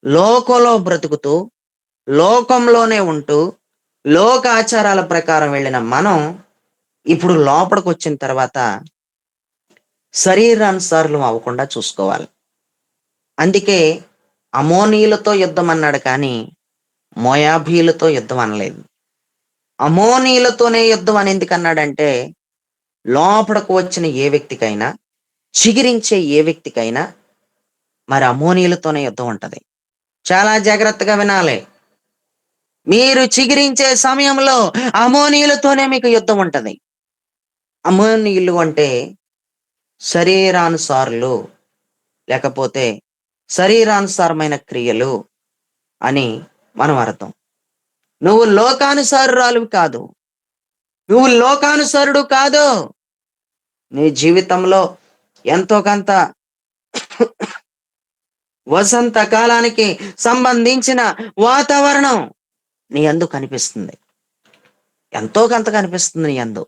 లోకంలో బ్రతుకుతూ, లోకంలోనే ఉంటూ, లోక ఆచారాల ప్రకారం వెళ్ళిన మనం ఇప్పుడు లోపలికి వచ్చిన తర్వాత శరీరానుసారులు అవ్వకుండా చూసుకోవాలి. అందుకే అమోనీయులతో యుద్ధం అన్నాడు కానీ మోయాబీయులతో యుద్ధం అనలేదు. అమోనీయులతోనే యుద్ధం అని ఎందుకన్నాడంటే లోపడకు వచ్చిన ఏ వ్యక్తికైనా, చిగిరించే ఏ వ్యక్తికైనా మరి అమోనీయులతోనే యుద్ధం ఉంటది. చాలా జాగ్రత్తగా వినాలి. మీరు చిగిరించే సమయంలో అమోనీయులతోనే మీకు యుద్ధం ఉంటది. అమోనీయులు అంటే శరీరానుసారులు, లేకపోతే శరీరానుసారమైన క్రియలు అని మనం అర్థం. నువ్వు లోకానుసారురాలు కాదు. నువ్వు లోకానుసారుడు కాదు. నీ జీవితంలో ఎంతో కొంత వసంత కాలానికి సంబంధించిన వాతావరణం నీ యందు కనిపిస్తుంది. ఎంతో కొంత కనిపిస్తుంది నీ యందు.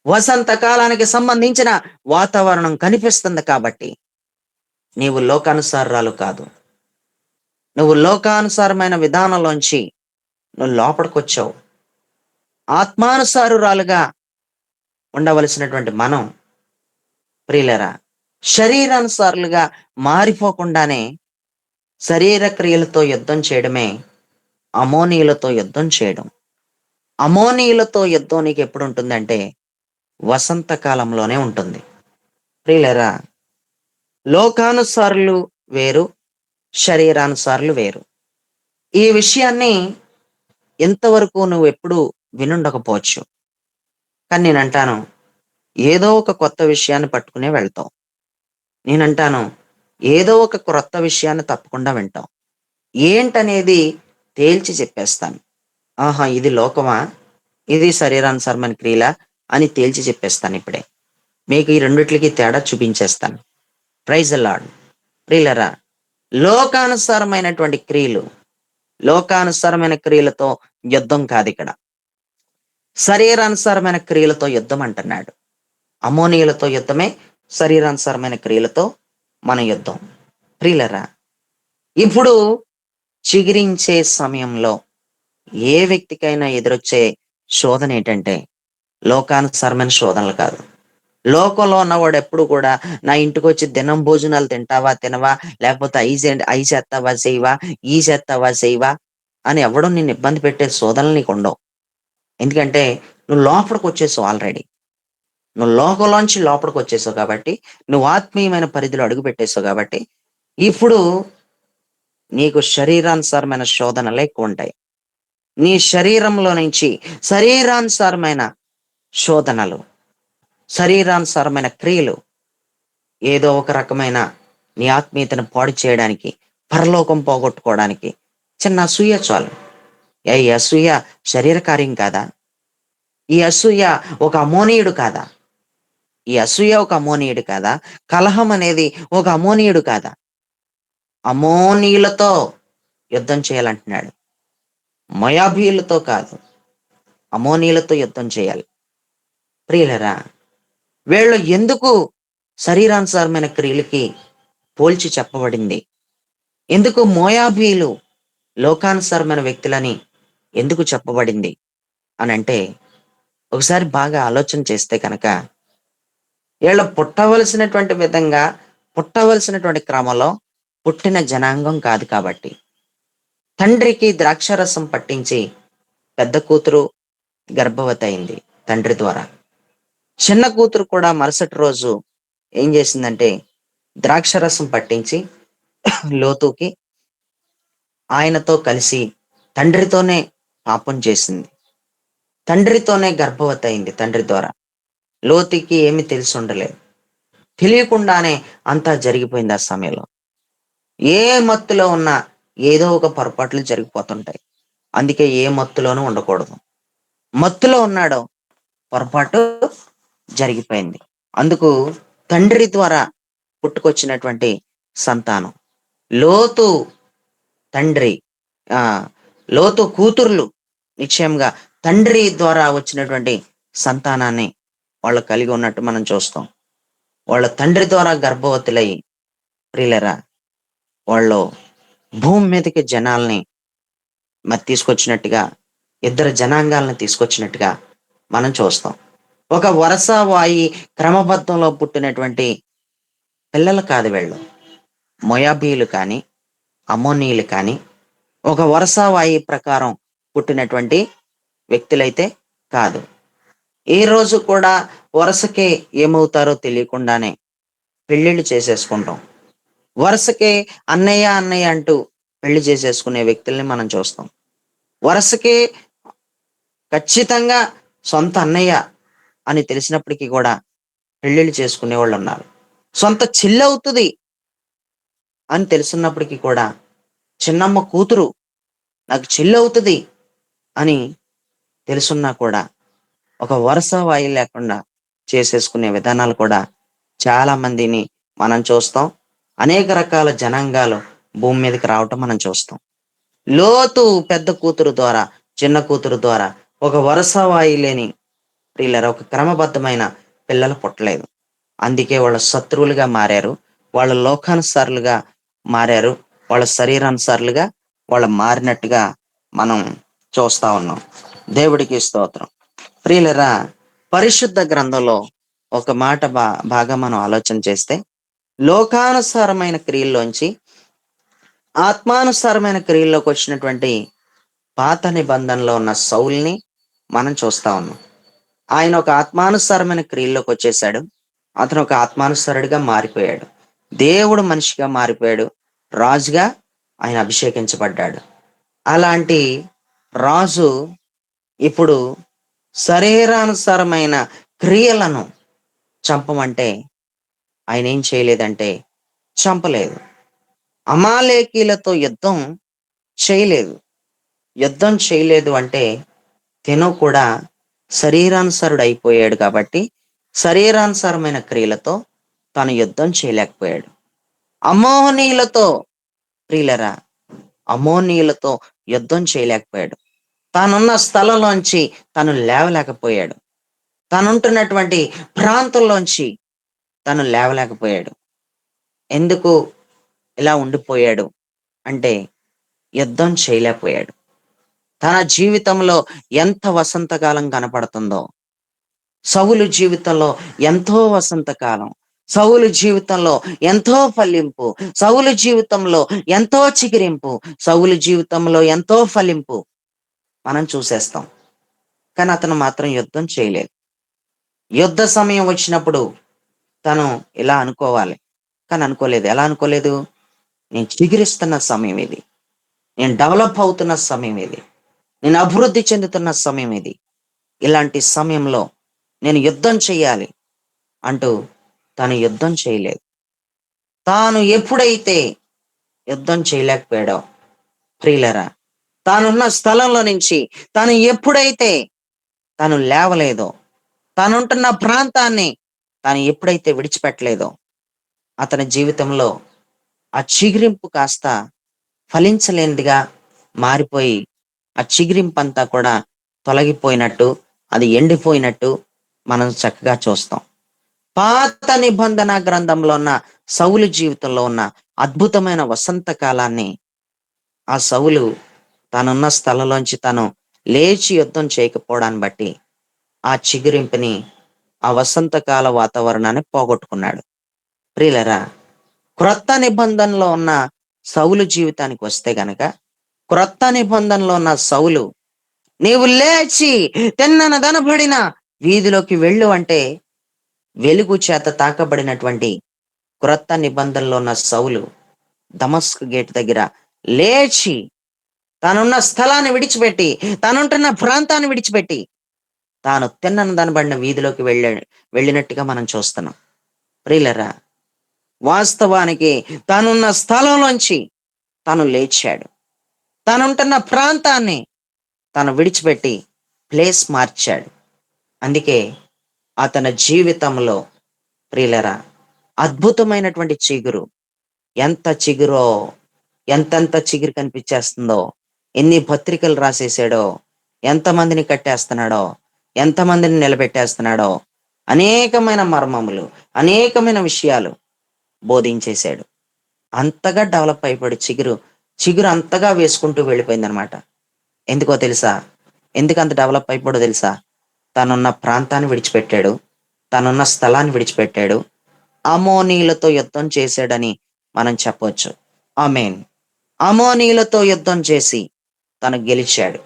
వసంత కాలానికి సంబంధించిన వాతావరణం కనిపిస్తుంది కాబట్టి నీవు లోకానుసారాలు కాదు. నువ్వు లోకానుసారమైన విధానంలోంచి నువ్వు లోపలికొచ్చావు. ఆత్మానుసారురాలుగా ఉండవలసినటువంటి మనం ప్రియులరా శరీరానుసారులుగా మారిపోకుండానే శరీర క్రియలతో యుద్ధం చేయడమే అమోనీయులతో యుద్ధం చేయడం. అమోనీయులతో యుద్ధం నీకు ఎప్పుడు ఉంటుందంటే వసంత కాలంలోనే ఉంటుంది. ప్రియులరా లోకానుసారులు వేరు, శరీరానుసారులు వేరు. ఈ విషయాన్ని ఇంతవరకు నువ్వు ఎప్పుడు వినుండకపోవచ్చు. కానీ నేనంటాను ఏదో ఒక కొత్త విషయాన్ని పట్టుకునే వెళ్తావు. నేనంటాను ఏదో ఒక క్రొత్త విషయాన్ని తప్పకుండా వింటావు. ఏంటనేది తేల్చి చెప్పేస్తాను. ఆహా! ఇది లోకమా? ఇది శరీరానుసారమైన క్రియలా? అని తేల్చి చెప్పేస్తాను ఇప్పుడే. మీకు ఈ రెండిట్లకి తేడా చూపించేస్తాను. Praise the lord. ప్రియులరా లోకానుసారమైనటువంటి క్రియలు, లోకానుసారమైన క్రియలతో యుద్ధం కాదిక్కడ. శరీరానుసారమైన క్రియలతో యుద్ధం అంటున్నాడు. అమోనీయులతో యుద్ధమే శరీరానుసారమైన క్రియలతో మన యుద్ధం. ప్రియులరా ఇప్పుడు చిగిరించే సమయంలో ఏ వ్యక్తికైనా ఎదురొచ్చే శోధన ఏంటంటే లోకానుసారమైన శోధనలు కాదు. లోకంలో ఉన్నవాడు ఎప్పుడు కూడా నా ఇంటికి వచ్చి దినం భోజనాలు తింటావా తినవా, లేకపోతే అయి చేస్తావా చేయవా, ఈ చేస్తావా చేయవా అని ఎవడో నిన్ను ఇబ్బంది పెట్టే శోధనలు నీకు ఉండవు. ఎందుకంటే నువ్వు లోపలికి వచ్చేసావు ఆల్రెడీ. నువ్వు లోకంలోంచి లోపలికి వచ్చేసావు కాబట్టి, నువ్వు ఆత్మీయమైన పరిధిలో అడుగు పెట్టేసావు కాబట్టి ఇప్పుడు నీకు శరీరానుసారమైన శోధనలే ఎక్కువ ఉంటాయి. నీ శరీరంలో నుంచి శరీరానుసారమైన శోధనలు, శరీరానుసారమైన క్రియలు ఏదో ఒక రకమైన నీ ఆత్మీయతను పాడు చేయడానికి, పరలోకం పోగొట్టుకోవడానికి చిన్న అసూయ చాలు. ఈ అసూయ శరీర కార్యం కాదా? ఈ అసూయ ఒక అమోనీయుడు కాదా? ఈ అసూయ ఒక అమోనీయుడు కాదా? కలహం అనేది ఒక అమోనీయుడు కాదా? అమోనీయులతో యుద్ధం చేయాలంటున్నాడు. మోయాబీయులతో కాదు, అమోనీయులతో యుద్ధం చేయాలి. ప్రియులరా వీళ్ళు ఎందుకు శరీరానుసారమైన క్రియలకి పోల్చి చెప్పబడింది? ఎందుకు మోయాబీయులు లోకానుసారమైన వ్యక్తులని ఎందుకు చెప్పబడింది అని అంటే ఒకసారి బాగా ఆలోచన చేస్తే కనుక వీళ్ళు పుట్టవలసినటువంటి విధంగా, పుట్టవలసినటువంటి క్రమంలో పుట్టిన జనాంగం కాదు కాబట్టి తండ్రికి ద్రాక్షారసం పట్టించి పెద్ద కూతురు గర్భవతి అయింది తండ్రి ద్వారా. చిన్న కూతురు కూడా మరుసటి రోజు ఏం చేసిందంటే ద్రాక్షారసం పట్టించి లోతుకి ఆయనతో కలిసి తండ్రితోనే పాపం చేసింది. తండ్రితోనే గర్భవతి అయింది తండ్రి ద్వారా. లోతుకి ఏమి తెలిసి ఉండలేదు. తెలియకుండానే అంతా జరిగిపోయింది ఆ సమయంలో. ఏ మత్తులో ఉన్నా ఏదో ఒక పొరపాట్లు జరిగిపోతుంటాయి. అందుకే ఏ మత్తులోనూ ఉండకూడదు. మత్తులో ఉన్నాడో పొరపాటు జరిగిపోయింది. అందుకు తండ్రి ద్వారా పుట్టుకొచ్చినటువంటి సంతానం లోతు తండ్రి ఆ లోతు కూతుర్లు నిశ్చయంగా తండ్రి ద్వారా వచ్చినటువంటి సంతానాన్ని వాళ్ళు కలిగి ఉన్నట్టు మనం చూస్తాం. వాళ్ళ తండ్రి ద్వారా గర్భవతులై ప్రియులరా వాళ్ళు భూమి మీదకి జనాల్ని మరి తీసుకొచ్చినట్టుగా, ఇద్దరు జనాంగాలను తీసుకొచ్చినట్టుగా మనం చూస్తాం. ఒక వరస వాయి క్రమబద్ధంలో పుట్టినటువంటి పిల్లలు కాదు వీళ్ళు. మొయాబీలు కానీ, అమ్మోనీయులు కానీ, ఒక వరస వాయి ప్రకారం పుట్టినటువంటి వ్యక్తులైతే కాదు. ఈ రోజు కూడా వరుసకే ఏమవుతారో తెలియకుండానే పెళ్ళిళ్ళు చేసేసుకుంటాం. వరుసకే అన్నయ్య, అన్నయ్య అంటూ పెళ్లి చేసేసుకునే వ్యక్తుల్ని మనం చూస్తాం. వరుసకే ఖచ్చితంగా సొంత అన్నయ్య అని తెలిసినప్పటికీ కూడా పెళ్ళిళ్ళు చేసుకునేవాళ్ళున్నారు. సొంత చెల్లవుతది అని తెలుసున్నప్పటికీ కూడా చిన్నమ్మ కూతురు నాకు చెల్లవుతది అని తెలుసున్నా కూడా ఒక వరుస వాయి లేకుండా చేసేసుకునే విధానాలు కూడా చాలా మందిని మనం చూస్తాం. అనేక రకాల జనాంగాలు భూమి మీదకి రావటం మనం చూస్తాం. లోతు పెద్ద కూతురు ద్వారా, చిన్న కూతురు ద్వారా ఒక వరుస వాయి లేని ప్రియులారా ఒక క్రమబద్ధమైన పిల్లలు పుట్టలేదు. అందుకే వాళ్ళ శత్రువులుగా మారారు. వాళ్ళ లోకానుసారులుగా మారారు. వాళ్ళ శరీరానుసారులుగా వాళ్ళు మారినట్టుగా మనం చూస్తా ఉన్నాం. దేవుడికి స్తోత్రం. ప్రియులరా, పరిశుద్ధ గ్రంథంలో ఒక మాట బాగా మనం ఆలోచన చేస్తే, లోకానుసారమైన క్రియల్లోంచి ఆత్మానుసారమైన క్రియల్లోకి వచ్చినటువంటి పాత నిబంధనలో ఉన్న సౌల్ని మనం చూస్తా ఉన్నాం. ఆయన ఒక ఆత్మానుసారమైన క్రియల్లోకి వచ్చేసాడు. అతను ఒక ఆత్మానుసారుడిగా మారిపోయాడు. దేవుడు మనిషిగా మారిపోయాడు. రాజుగా ఆయన అభిషేకించబడ్డాడు. అలాంటి రాజు ఇప్పుడు శరీరానుసారమైన క్రియలను చంపమంటే ఆయన ఏం చేయలేదంటే చంపలేదు. అమాలేకీలతో చేయలేదు. యుద్ధం చేయలేదు అంటే తిను కూడా శరీరానుసారుడు అయిపోయాడు కాబట్టి శరీరానుసారమైన క్రియలతో తాను యుద్ధం చేయలేకపోయాడు. అమోనీయులతో ప్రియులరా, అమోనీయులతో యుద్ధం చేయలేకపోయాడు. తానున్న స్థలంలోంచి తను లేవలేకపోయాడు. తానుంటున్నటువంటి ప్రాంతంలోంచి తను లేవలేకపోయాడు. ఎందుకు ఇలా ఉండిపోయాడు అంటే యుద్ధం చేయలేకపోయాడు. తన జీవితంలో ఎంత వసంతకాలం కనపడుతుందో, సౌలు జీవితంలో ఎంతో వసంతకాలం, సౌలు జీవితంలో ఎంతో ఫలింపు, సౌలు జీవితంలో ఎంతో చిగిరింపు, సౌలు జీవితంలో ఎంతో ఫలింపు మనం చూసేస్తాం. కానీ అతను మాత్రం యుద్ధం చేయలేదు. యుద్ధ సమయం వచ్చినప్పుడు తను ఇలా అనుకోవాలి, కానీ అనుకోలేదు. ఎలా అనుకోలేదు? నేను చిగురిస్తున్న సమయం ఇది, నేను డెవలప్ అవుతున్న సమయం ఇది, నేను అభివృద్ధి చెందుతున్న సమయం ఇది. ఇలాంటి సమయంలో నేను యుద్ధం చెయ్యాలి అంటూ తాను యుద్ధం చేయలేదు. తాను ఎప్పుడైతే యుద్ధం చేయలేకపోయాడో ప్రియులరా, తానున్న స్థలంలో నుంచి తాను ఎప్పుడైతే తాను లేవలేదో, తానుంటున్న ప్రాంతాన్ని తాను ఎప్పుడైతే విడిచిపెట్టలేదో, అతని జీవితంలో ఆ చిగురింపు కాస్త ఫలించలేనిదిగా మారిపోయి, ఆ చిగురింపంతా కూడా తొలగిపోయినట్టు, అది ఎండిపోయినట్టు మనం చక్కగా చూస్తాం. పాత నిబంధన గ్రంథంలో ఉన్న సౌలు జీవితంలో ఉన్న అద్భుతమైన వసంత కాలాన్ని ఆ సౌలు తానున్న స్థలంలోంచి తను లేచి యుద్ధం చేయకపోవడాన్ని బట్టి ఆ చిగురింపుని, ఆ వసంతకాల వాతావరణాన్ని పోగొట్టుకున్నాడు. ప్రియులరా, క్రొత్త నిబంధనలో ఉన్న సౌలు జీవితానికి వస్తే గనక, క్రొత్త నిబంధనలో ఉన్న సౌలు నీవు లేచి తిన్ననదనబడిన వీధిలోకి వెళ్ళు అంటే వెలుగు చేత తాకబడినటువంటి క్రొత్త నిబంధనలో ఉన్న సౌలు దమస్క్ గేట్ దగ్గర లేచి తానున్న స్థలాన్ని విడిచిపెట్టి, తానుంటున్న ప్రాంతాన్ని విడిచిపెట్టి తాను తిన్ననదనబడిన వీధిలోకి వెళ్ళినట్టుగా మనం చూస్తున్నాం. ప్రియులరా, వాస్తవానికి తానున్న స్థలంలోంచి తాను లేచాడు. తానుంటున్న ప్రాంతాన్ని తాను విడిచిపెట్టి ప్లేస్ మార్చాడు. అందుకే అతని జీవితంలో ప్రియులరా అద్భుతమైనటువంటి చిగురు, ఎంత చిగురో, ఎంతెంత చిగురు కనిపించేస్తుందో, ఎన్ని పత్రికలు రాసేసాడో, ఎంతమందిని కట్టేస్తున్నాడో, ఎంతమందిని నిలబెట్టేస్తున్నాడో, అనేకమైన మర్మములు, అనేకమైన విషయాలు బోధించేశాడు. అంతగా డెవలప్ అయిపోయాడు. చిగురు అంతగా వేసుకుంటూ వెళ్ళిపోయింది అనమాట. ఎందుకో తెలుసా? ఎందుకు అంత డెవలప్ అయిపోయాడో తెలుసా? తనున్న ప్రాంతాన్ని విడిచిపెట్టాడు. తనున్న స్థలాన్ని విడిచిపెట్టాడు. అమోనీయులతో యుద్ధం చేశాడని మనం చెప్పొచ్చు. ఆమేన్. అమోనీయులతో యుద్ధం చేసి తను గెలిచాడు.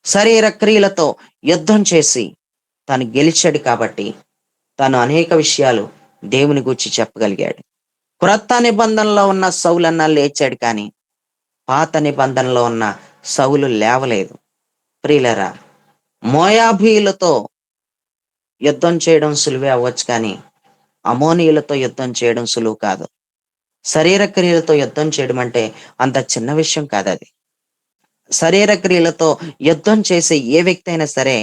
శరీర క్రియలతో యుద్ధం చేసి తను గెలిచాడు కాబట్టి తను అనేక విషయాలు దేవుని గూర్చి చెప్పగలిగాడు. క్రొత్త నిబంధనలో ఉన్న సౌలన్నా లేచాడు కానీ పాత నిబంధనలో ఉన్న సౌలు లేవలేదు. ప్రియులరా, మోయాబీయులతో యుద్ధం చేయడం సులువే అవ్వచ్చు కానీ అమోనీయులతో యుద్ధం చేయడం సులువు కాదు. శరీర క్రియలతో యుద్ధం చేయడం అంటే అంత చిన్న విషయం కాదది. శరీర క్రియలతో యుద్ధం చేసే ఏ వ్యక్తి అయినా సరే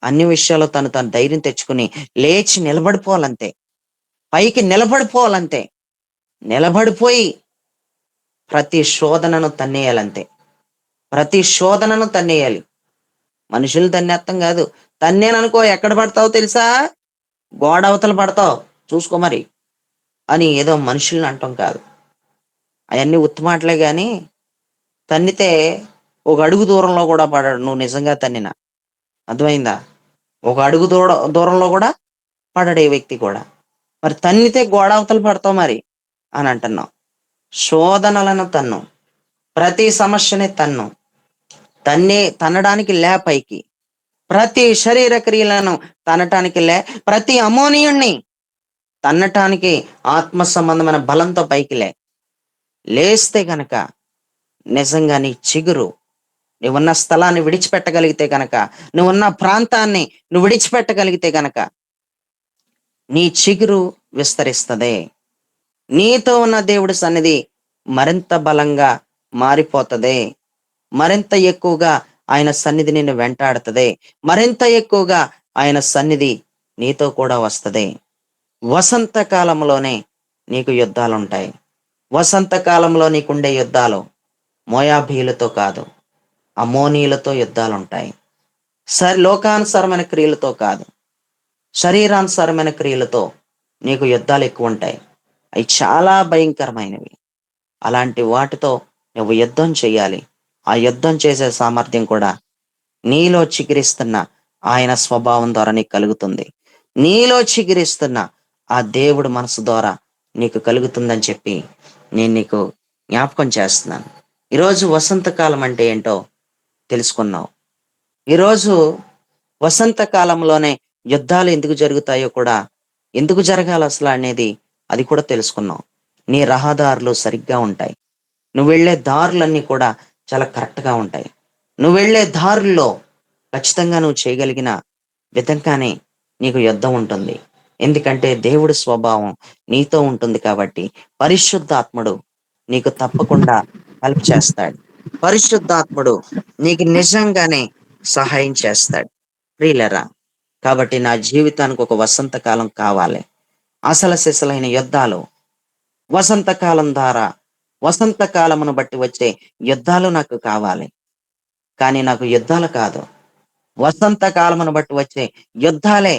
అన్ని విషయాల్లో తను ధైర్యం తెచ్చుకుని లేచి నిలబడిపోవాలంతే. పైకి నిలబడిపోవాలంతే. నిలబడిపోయి ప్రతి శోధనను తన్నేయాలంతే. ప్రతి శోధనను తన్నేయాలి. మనుషులు తన్నేత్తం కాదు. తన్నేననుకో ఎక్కడ పడతావో తెలుసా? గోడ అవతల పడతావు చూసుకో మరి అని ఏదో మనుషుల్ని అంటాం కాదు. అవన్నీ ఉత్తమాటలే గాని తన్నితే ఒక అడుగు దూరంలో కూడా పడాడు నువ్వు నిజంగా తన్నినా. అర్థమైందా? ఒక అడుగు దూరంలో కూడా పడడు ఏ వ్యక్తి కూడా. మరి తన్నితే గోడ అవతల పడతావు మరి అని అంటున్నావు. శోధనలను తన్ను, ప్రతి సమస్యని తన్ను, తన్నడానికి లే పైకి, ప్రతి శరీర క్రియలను తన్నటానికి లే, ప్రతి అమోనీయుణ్ణి తన్నటానికి ఆత్మ సంబంధమైన బలంతో పైకి లేస్తే గనక నిజంగా నీ చిగురు, నువ్వున్న స్థలాన్ని విడిచిపెట్టగలిగితే గనక, నువ్వున్న ప్రాంతాన్ని నువ్వు విడిచిపెట్టగలిగితే గనక నీ చిగురు విస్తరిస్తదే. నీతో ఉన్న దేవుడి సన్నిధి మరింత బలంగా మారిపోతదే. మరింత ఎక్కువగా ఆయన సన్నిధి నిన్ను వెంటాడుతదే. మరింత ఎక్కువగా ఆయన సన్నిధి నీతో కూడా వస్తదే. వసంత కాలంలోనే నీకు యుద్ధాలుంటాయి. వసంత కాలంలో నీకుండే యుద్ధాలు మోయాబీయులతో కాదు, అమోనీయులతో యుద్ధాలుంటాయి. లోకానుసారమైన క్రియలతో కాదు, శరీరానుసారమైన క్రియలతో నీకు యుద్ధాలు ఎక్కువ ఉంటాయి. అవి చాలా భయంకరమైనవి. అలాంటి వాటితో నువ్వు యుద్ధం చేయాలి. ఆ యుద్ధం చేసే సామర్థ్యం కూడా నీలో చిగురిస్తున్న ఆయన స్వభావం ద్వారా నీకు కలుగుతుంది. నీలో చిగురిస్తున్న ఆ దేవుడు మనసు ద్వారా నీకు కలుగుతుందని చెప్పి నేను నీకు జ్ఞాపకం చేస్తున్నాను. ఈరోజు వసంతకాలం అంటే ఏంటో తెలుసుకున్నావు. ఈరోజు వసంత కాలంలోనే యుద్ధాలు ఎందుకు జరుగుతాయో కూడా, ఎందుకు జరగాలి అసలు అనేది అది కూడా తెలుసుకున్నావు. నీ రహదారులు సరిగ్గా ఉంటాయి. నువ్వు వెళ్ళే దారులన్నీ కూడా చాలా కరెక్ట్గా ఉంటాయి. నువ్వు వెళ్ళే దారుల్లో ఖచ్చితంగా నువ్వు చేయగలిగిన విధంగానే నీకు యుద్ధం ఉంటుంది. ఎందుకంటే దేవుడి స్వభావం నీతో ఉంటుంది కాబట్టి పరిశుద్ధాత్ముడు నీకు తప్పకుండా హెల్ప్ చేస్తాడు. పరిశుద్ధాత్ముడు నీకు నిజంగానే సహాయం చేస్తాడు. ప్రియులరా, కాబట్టి నా జీవితానికి ఒక వసంతకాలం కావాలి. అసలు సిసలైన యుద్ధాలు వసంతకాలం ద్వారా, వసంతకాలమును బట్టి వచ్చే యుద్ధాలు నాకు కావాలి. కానీ నాకు యుద్ధాలు కాదు, వసంతకాలమును బట్టి వచ్చే యుద్ధాలే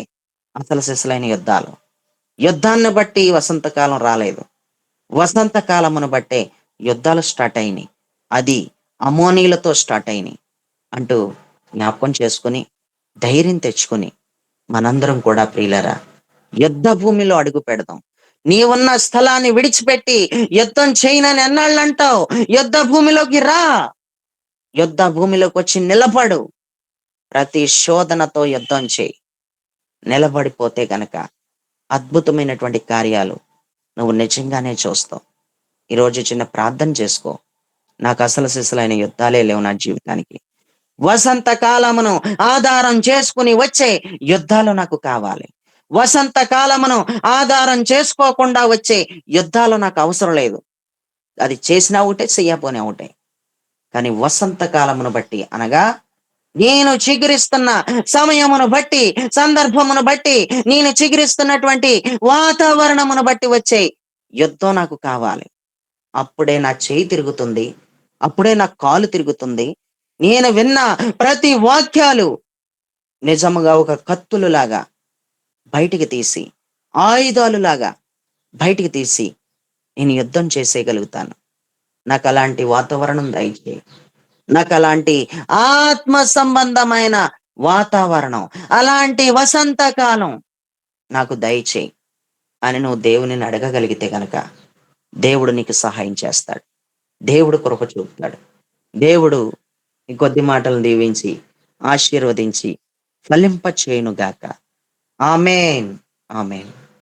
అసలు సిసలైన యుద్ధాలు. యుద్ధాన్ని బట్టి వసంతకాలం రాలేదు. వసంతకాలమును బట్టే యుద్ధాలు స్టార్ట్ అయినాయి. అది అమోనీలతో స్టార్ట్ అయినాయి అంటూ జ్ఞాపకం చేసుకుని ధైర్యం తెచ్చుకుని మనందరం కూడా ప్రియులరా యుద్ధ భూమిలో అడుగు పెడదాం. నీవున్న స్థలాన్ని విడిచిపెట్టి యుద్ధం చేయనని ఎన్నాళ్ళు అంటావు? యుద్ధ భూమిలోకి రా. యుద్ధ భూమిలోకి వచ్చి నిలబడు. ప్రతి శోధనతో యుద్ధం చేయి. నిలబడిపోతే గనక అద్భుతమైనటువంటి కార్యాలు నువ్వు నిజంగానే చూస్తావు. ఈరోజు చిన్న ప్రార్థన చేసుకో. నాకు అసలు సిసలైన యుద్ధాలే లేవు నా జీవితానికి. వసంత కాలమును ఆధారం చేసుకుని వచ్చే యుద్ధాలు నాకు కావాలి. వసంత కాలమును ఆధారం చేసుకోకుండా వచ్చే యుద్ధాలు నాకు అవసరం లేదు. అది చేసినా ఒకటే, చెయ్యపోయినా ఒకటే. కానీ వసంత కాలమును బట్టి అనగా నేను చిగురిస్తున్న సమయమును బట్టి, సందర్భమును బట్టి, నేను చిగురిస్తున్నటువంటి వాతావరణమును బట్టి వచ్చే యుద్ధం నాకు కావాలి. అప్పుడే నా చేయి తిరుగుతుంది. అప్పుడే నా కాలు తిరుగుతుంది. నేను విన్న ప్రతి వాక్యాలు నిజముగా ఒక కత్తులులాగా బయటికి తీసి, ఆయుధాలులాగా బయటికి తీసి నేను యుద్ధం చేసేయగలుగుతాను. నాకు అలాంటి వాతావరణం దయచేయి. నాకు అలాంటి ఆత్మ సంబంధమైన వాతావరణం, అలాంటి వసంతకాలం నాకు దయచేయి అని నువ్వు దేవునిని అడగగలిగితే గనక దేవుడు నీకు సహాయం చేస్తాడు. దేవుడు కృప చూపుతాడు. దేవుడు ఈ కొద్ది మాటలను దీవించి, ఆశీర్వదించి, ఫలింప చేయునుగాక. ఆమేన్. ఆమేన్.